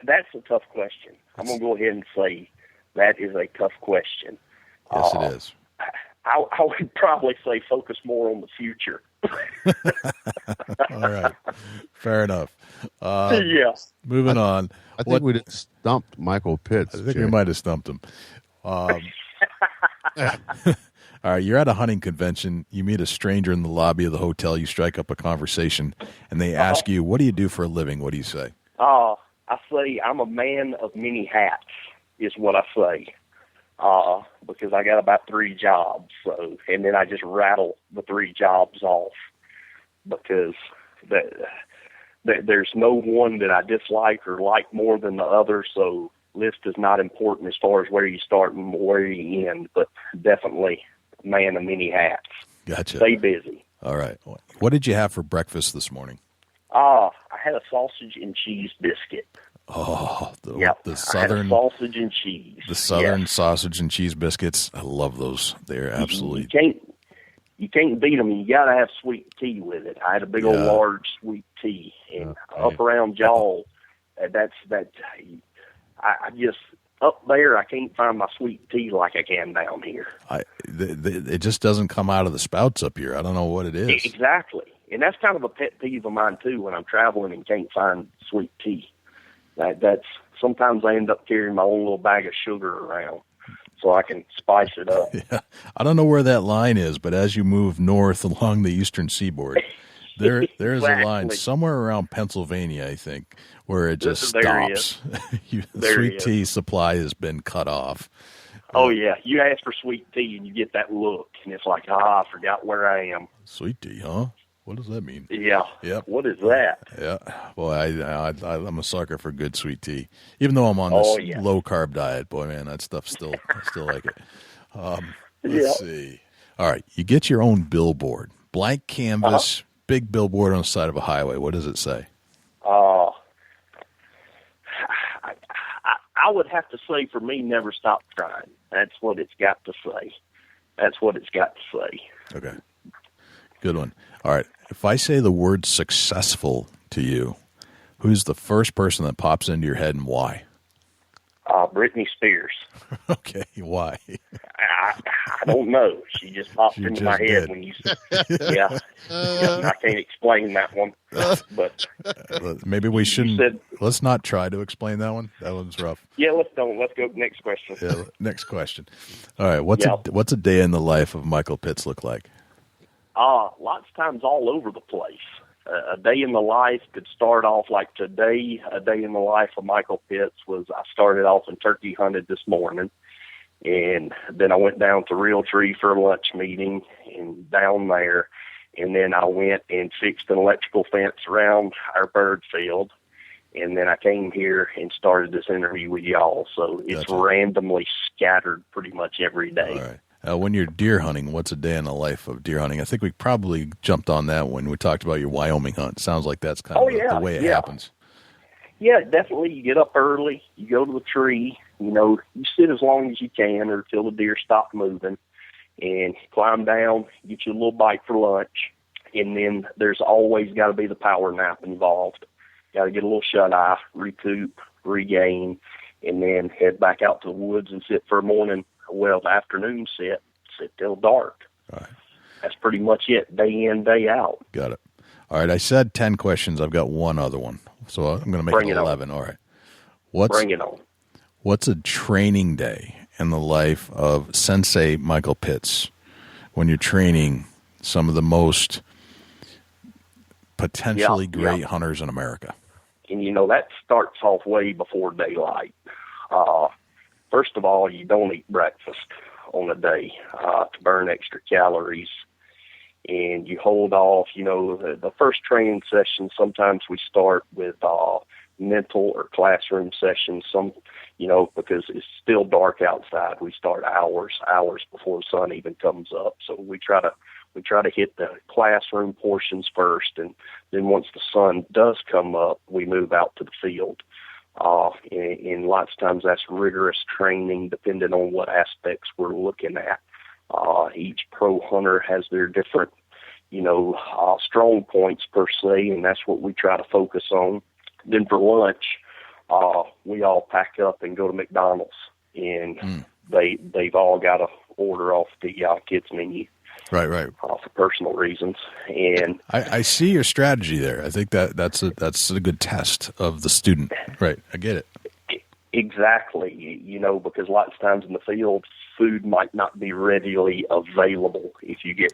That's a tough question. I'm going to go ahead and say that is a tough question. Yes, it is. I would probably say focus more on the future. All right. Fair enough. Yes. Moving on. I think we just stumped Michael Pittz. I think we might have stumped him. All right, you're at a hunting convention. You meet a stranger in the lobby of the hotel. You strike up a conversation, and they ask you, what do you do for a living? What do you say? I say I'm a man of many hats, is what I say. Because I got about 3 jobs, and then I just rattle the 3 jobs off because there's no one that I dislike or like more than the other. So list is not important as far as where you start and where you end, but definitely man of many hats. Gotcha. Stay busy. All right. What did you have for breakfast this morning? I had a sausage and cheese biscuit. Oh, the I southern had a sausage and cheese. The southern sausage and cheese biscuits. I love those. They're absolutely. You can't beat them. You got to have sweet tea with it. I had a big old large sweet tea, and up around y'all, I just up there. I can't find my sweet tea like I can down here. It just doesn't come out of the spouts up here. I don't know what it is. Exactly, and that's kind of a pet peeve of mine too. When I'm traveling and can't find sweet tea, that's sometimes I end up carrying my own little bag of sugar around, so I can spice it up. Yeah. I don't know where that line is, but as you move north along the eastern seaboard, there's a line somewhere around Pennsylvania, I think, where it just stops. The sweet tea supply has been cut off. Oh, yeah. You ask for sweet tea, and you get that look, and it's like, I forgot where I am. Sweet tea, huh? What does that mean? Yeah. Yep. What is that? Yeah. Boy, I'm a sucker for good sweet tea. Even though I'm on this low-carb diet, boy, man, that stuff I still like it. Let's see. All right. You get your own billboard. Blank canvas, big billboard on the side of a highway. What does it say? I would have to say, for me, never stop trying. That's what it's got to say. Okay. Good one. All right. If I say the word successful to you, who's the first person that pops into your head and why? Britney Spears. Okay. Why? I don't know. She just popped into my head when you said, yeah. I can't explain that one. But maybe we shouldn't. Let's not try to explain that one. That one's rough. Yeah, let's don't. Let's go next question. Yeah, next question. All right. What's a day in the life of Michael Pittz look like? Lots of times all over the place. A day in the life could start off like today. A day in the life of Michael Pittz was I started off and turkey hunted this morning, and then I went down to Realtree for a lunch meeting and down there, and then I went and fixed an electrical fence around our bird field, and then I came here and started this interview with y'all. So it's randomly scattered pretty much every day. All right. When you're deer hunting, what's a day in the life of deer hunting? I think we probably jumped on that when we talked about your Wyoming hunt. Sounds like that's kind of the way it happens. Yeah, definitely. You get up early, you go to the tree, you sit as long as you can or till the deer stop moving, and climb down, get you a little bite for lunch, and then there's always got to be the power nap involved. Got to get a little shut-eye, recoup, regain, and then head back out to the woods and sit for a morning. The afternoon sit till dark. All right. That's pretty much it, day in, day out. Got it. All right, I said 10 questions. I've got one other one, so I'm going to make it 11. All right. Bring it on. What's a training day in the life of Sensei Michael Pittz when you're training some of the most potentially great hunters in America? And, that starts off way before daylight. First of all, you don't eat breakfast on a day to burn extra calories, and you hold off. The first training session, sometimes we start with mental or classroom sessions, because it's still dark outside. We start hours before the sun even comes up. So we try to hit the classroom portions first, and then once the sun does come up, we move out to the field. And lots of times that's rigorous training depending on what aspects we're looking at. Each pro hunter has their different, strong points per se, and that's what we try to focus on. Then for lunch, we all pack up and go to McDonald's, and they've all got to order off the kids menu. Right. For personal reasons, and I see your strategy there. I think that's a good test of the student. Right, I get it. Exactly, because lots of times in the field, food might not be readily available if you get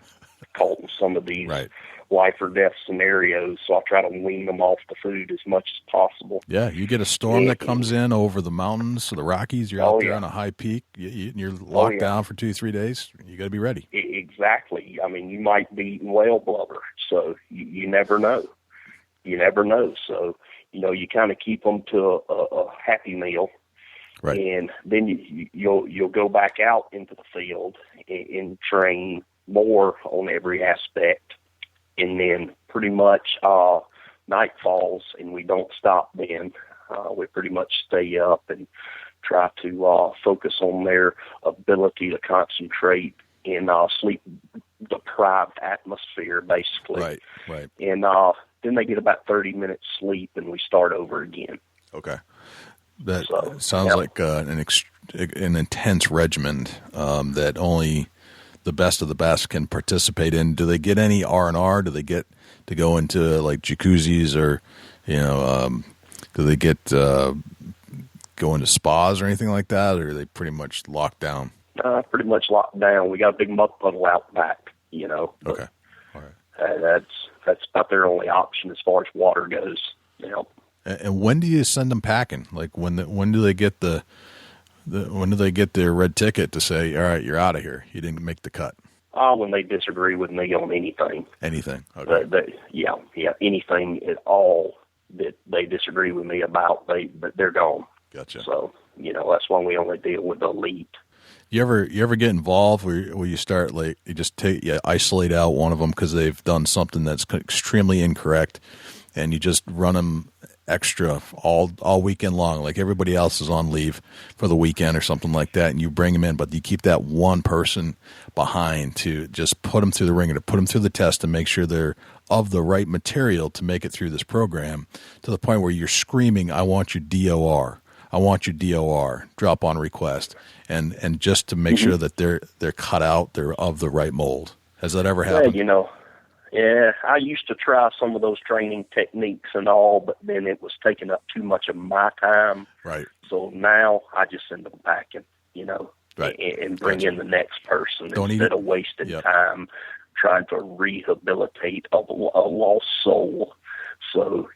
caught in some of these Right. life or death scenarios. So I try to wean them off the food as much as possible. Yeah, you get a storm that comes in over the mountains, so the Rockies, you're out there on a high peak, you're locked down for 2-3 days. You got to be ready. Exactly. I mean, you might be eating whale blubber, so you never know. You never know. So, you kind of keep them to a happy meal. Right. And then you'll go back out into the field and train more on every aspect. And then pretty much night falls, and we don't stop then. We pretty much stay up and try to focus on their ability to concentrate in sleep-deprived atmosphere, basically. Right. And then they get about 30 minutes sleep, and we start over again. Okay. That sounds like an intense regimen that only the best of the best can participate in. Do they get any R&R? Do they get to go into like jacuzzis, or do they get go into spas or anything like that, or are they pretty much locked down? Pretty much locked down. We got a big mud puddle out back, Okay. All right. That's about their only option as far as water goes. And when do you send them packing? Like when do they get when do they get their red ticket to say, all right, you're out of here, you didn't make the cut? When they disagree with me on anything. Anything. Okay. Anything at all that they disagree with me about, they're gone. Gotcha. So that's why we only deal with the elite. You ever get involved where you start like you isolate out one of them because they've done something that's extremely incorrect, and you just run them extra all weekend long, like everybody else is on leave for the weekend or something like that, and you bring them in, but you keep that one person behind to just put them through the ringer, to put them through the test, and make sure they're of the right material to make it through this program, to the point where you're screaming, I want you DOR, drop on request, and just to make sure that they're cut out, they're of the right mold. Has that ever happened? Yeah, I used to try some of those training techniques and all, but then it was taking up too much of my time. Right. So now I just send them packing, right. and bring in the next person instead of wasting time trying to rehabilitate a lost soul. So,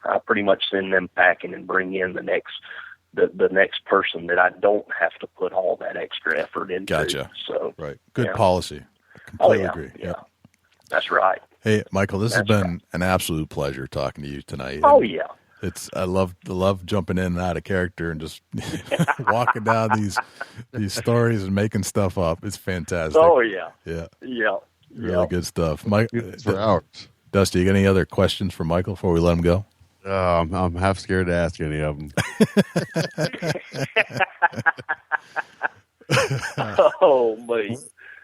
I pretty much send them packing and bring in the next person that I don't have to put all that extra effort into. Gotcha. So, right. Good policy. I completely agree. Yeah. That's right. Hey, Michael, this has been an absolute pleasure talking to you tonight. Oh, yeah. I love jumping in and out of character and just walking down these stories and making stuff up. It's fantastic. Oh, yeah. Yeah. Really good stuff. Mike, for hours. Dusty, you got any other questions for Michael before we let him go? I'm half scared to ask any of them. Oh, buddy.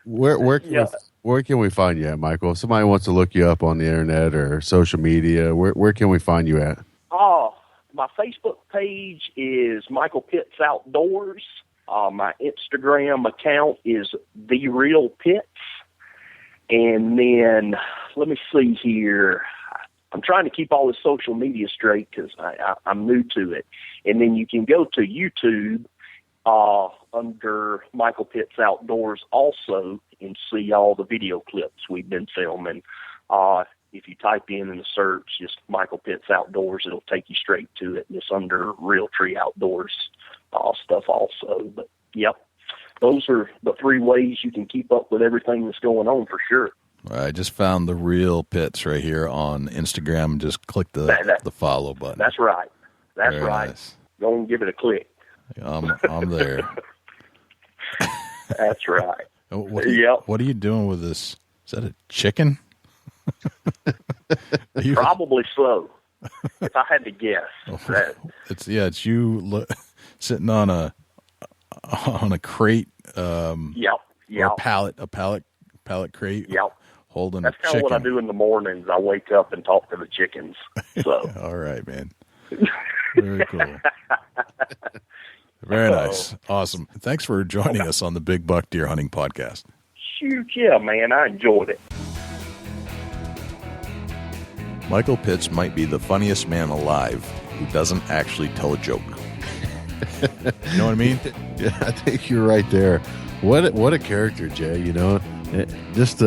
Where can we find you at, Michael? If somebody wants to look you up on the internet or social media, where can we find you at? My Facebook page is Michael Pittz Outdoors. My Instagram account is The Real Pittz. And then, let me see here. I'm trying to keep all the social media straight because I'm new to it. And then you can go to YouTube under Michael Pittz Outdoors also and see all the video clips we've been filming. If you type in the search, just Michael Pittz Outdoors, it'll take you straight to it. And it's under Realtree Outdoors stuff also. But, yep, those are the 3 ways you can keep up with everything that's going on for sure. I just found the Real Pittz right here on Instagram. Just click the follow button. That's right. That's Very right. nice. Go and give it a click. I'm there. That's right. What are you doing with this? Is that a chicken? Probably so. If I had to guess, it's you sitting on a crate. Yep. Or a pallet crate. Yep. Holding That's kind of what I do in the mornings. I wake up and talk to the chickens. So. All right, man. Very cool. Very nice. Awesome. Thanks for joining us on the Big Buck Deer Hunting Podcast. Shoot, yeah, man. I enjoyed it. Michael Pittz might be the funniest man alive who doesn't actually tell a joke. You know what I mean? Yeah, I think you're right there. What a character, Jay. Just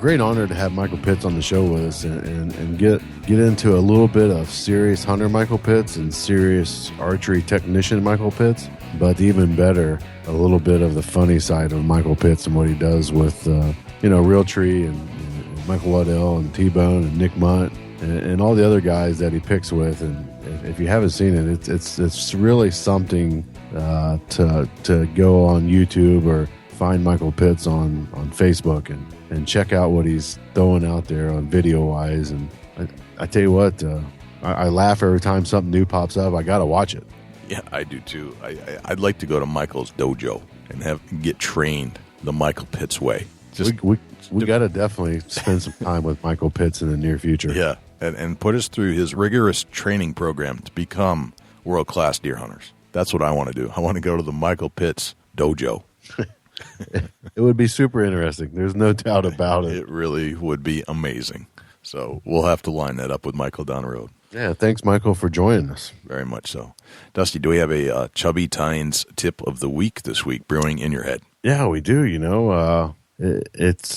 great honor to have Michael Pittz on the show with us and get into a little bit of serious hunter Michael Pittz and serious archery technician Michael Pittz, but even better, a little bit of the funny side of Michael Pittz and what he does with Realtree and Michael Waddell and T-Bone and Nick Mundt and all the other guys that he picks with. And if you haven't seen it, it's really something to go on YouTube or find Michael Pittz on Facebook and check out what he's throwing out there on video wise. And I tell you what, I laugh every time something new pops up. I got to watch it. Yeah, I do too. I'd like to go to Michael's dojo and get trained the Michael Pittz way. We got to definitely spend some time with Michael Pittz in the near future. Yeah, and put us through his rigorous training program to become world-class deer hunters. That's what I want to do. I want to go to the Michael Pittz dojo. It would be super interesting. There's no doubt about it. It really would be amazing. So we'll have to line that up with Michael down the road. Yeah, thanks, Michael, for joining us. Very much so. Dusty, do we have a Chubby Tines tip of the week this week brewing in your head? Yeah, we do. It's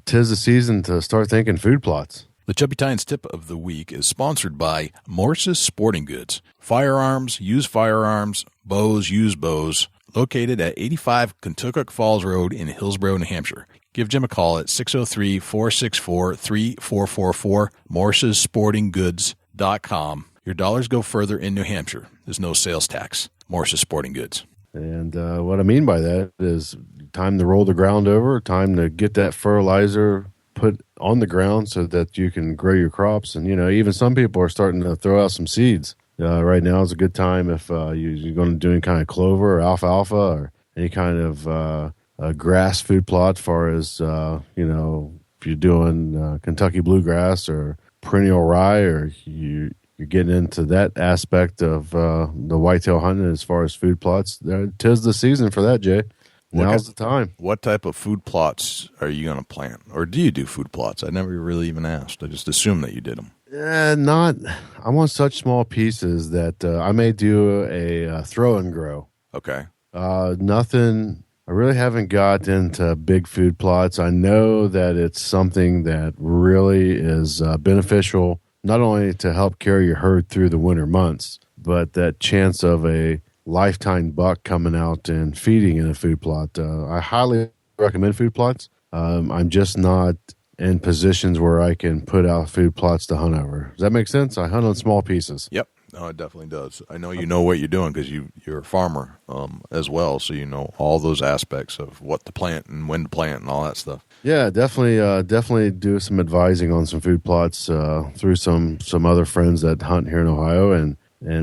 'tis the season to start thinking food plots. The Chubby Tines tip of the week is sponsored by Morse's Sporting Goods. Firearms, used firearms, bows, used bows. Located at 85 Kentucky Falls Road in Hillsborough, New Hampshire. Give Jim a call at 603-464-3444, morsessportinggoods.com. Your dollars go further in New Hampshire. There's no sales tax. Morse's Sporting Goods. And what I mean by that is time to roll the ground over, time to get that fertilizer put on the ground so that you can grow your crops. And, even some people are starting to throw out some seeds. Right now is a good time if you're going to do any kind of clover or alfalfa or any kind of grass food plot as far as, if you're doing Kentucky bluegrass or perennial rye or you're getting into that aspect of the whitetail hunting as far as food plots. 'Tis the season for that, Jay. Now's the time. What type of food plots are you going to plant? Or do you do food plots? I never really even asked. I just assumed that you did them. I want such small pieces that I may do a throw and grow. Okay. Nothing. I really haven't got into big food plots. I know that it's something that really is beneficial, not only to help carry your herd through the winter months, but that chance of a lifetime buck coming out and feeding in a food plot. I highly recommend food plots. I'm just not in positions where I can put out food plots to hunt over. Does that make sense? I hunt on small pieces. Yep. No, it definitely does. I know you know what you're doing because you're a farmer as well, so you know all those aspects of what to plant and when to plant and all that stuff. Yeah, definitely do some advising on some food plots through some other friends that hunt here in Ohio, and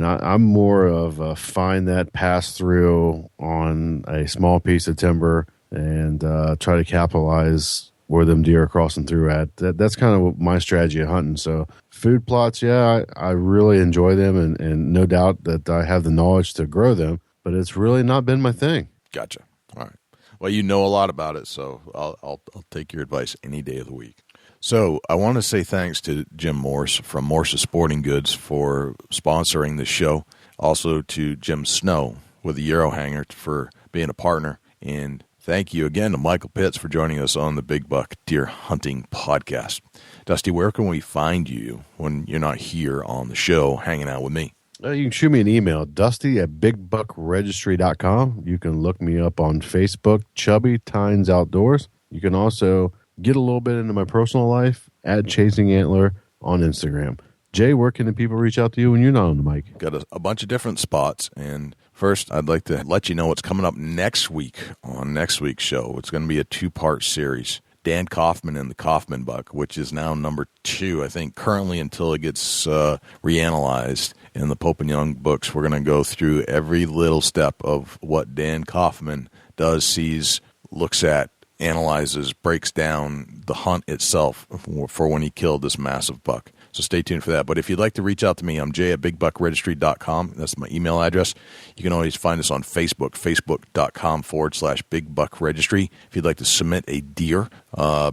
I'm more of find that pass through on a small piece of timber and try to capitalize where them deer are crossing through at. That's kind of my strategy of hunting. So food plots, yeah, I really enjoy them, and no doubt that I have the knowledge to grow them, but it's really not been my thing. Gotcha. All right. Well, you know a lot about it, so I'll take your advice any day of the week. So I want to say thanks to Jim Morse from Morse's Sporting Goods for sponsoring the show. Also to Jim Snow with the Euro Hanger for being a partner, and thank you again to Michael Pittz for joining us on the Big Buck Deer Hunting Podcast. Dusty, where can we find you when you're not here on the show hanging out with me? You can shoot me an email, dusty@bigbuckregistry.com. You can look me up on Facebook, Chubby Tines Outdoors. You can also get a little bit into my personal life at Chasing Antler on Instagram. Jay, where can the people reach out to you when you're not on the mic? Got a bunch of different spots, and first, I'd like to let you know what's coming up next week on next week's show. It's going to be a 2-part series. Dan Kaufman and the Kaufman Buck, which is now number 2, I think, currently until it gets reanalyzed in the Pope and Young books. We're going to go through every little step of what Dan Kaufman does, sees, looks at, analyzes, breaks down the hunt itself for when he killed this massive buck. So stay tuned for that. But if you'd like to reach out to me, I'm jay@bigbuckregistry.com. That's my email address. You can always find us on Facebook, facebook.com/bigbuckregistry. If you'd like to submit a deer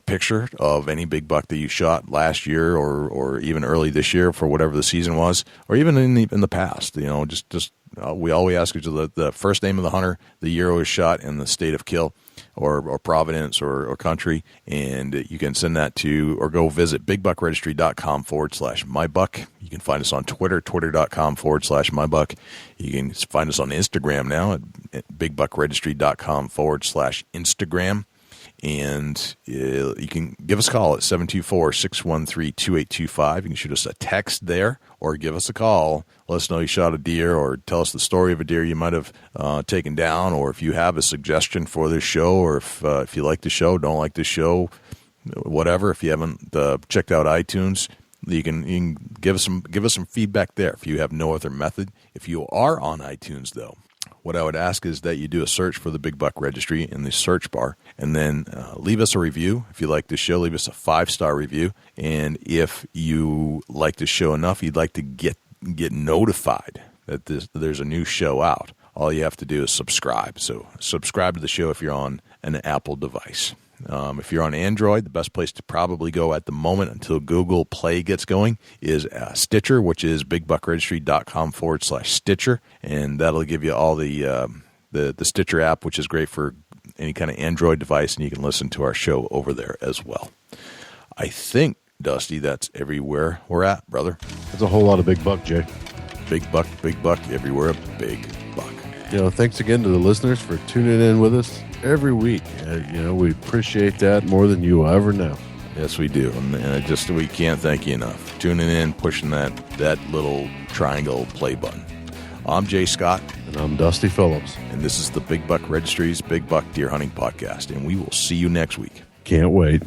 picture of any big buck that you shot last year or even early this year for whatever the season was, or even in the past, just we always ask you the first name of the hunter, the year it was shot, and the state of kill, or providence or country, and you can send that to, or go visit bigbuckregistry.com/mybuck. You can find us on Twitter, twitter.com/mybuck. You can find us on Instagram now at bigbuckregistry.com/Instagram. And you can give us a call at 724-613-2825. You can shoot us a text there or give us a call. Let us know you shot a deer, or tell us the story of a deer you might have taken down, or if you have a suggestion for this show, or if you like the show, don't like the show, whatever. If you haven't checked out iTunes, you can give us some feedback there if you have no other method. If you are on iTunes, though, what I would ask is that you do a search for the Big Buck Registry in the search bar, and then leave us a review. If you like the show, leave us a 5-star review. And if you like the show enough, you'd like to get notified that there's a new show out, all you have to do is subscribe. So subscribe to the show if you're on an Apple device. If you're on Android, the best place to probably go at the moment until Google Play gets going is Stitcher, which is bigbuckregistry.com/Stitcher. And that'll give you all the Stitcher app, which is great for any kind of Android device, and you can listen to our show over there as well. I think, Dusty, that's everywhere we're at, brother. That's a whole lot of big buck, Jay. Big buck, everywhere a big buck. Thanks again to the listeners for tuning in with us every week. We appreciate that more than you will ever know. Yes, we do. And we can't thank you enough. Tuning in, pushing that little triangle play button. I'm Jay Scott. And I'm Dusty Phillips. And this is the Big Buck Registry's Big Buck Deer Hunting Podcast. And we will see you next week. Can't wait.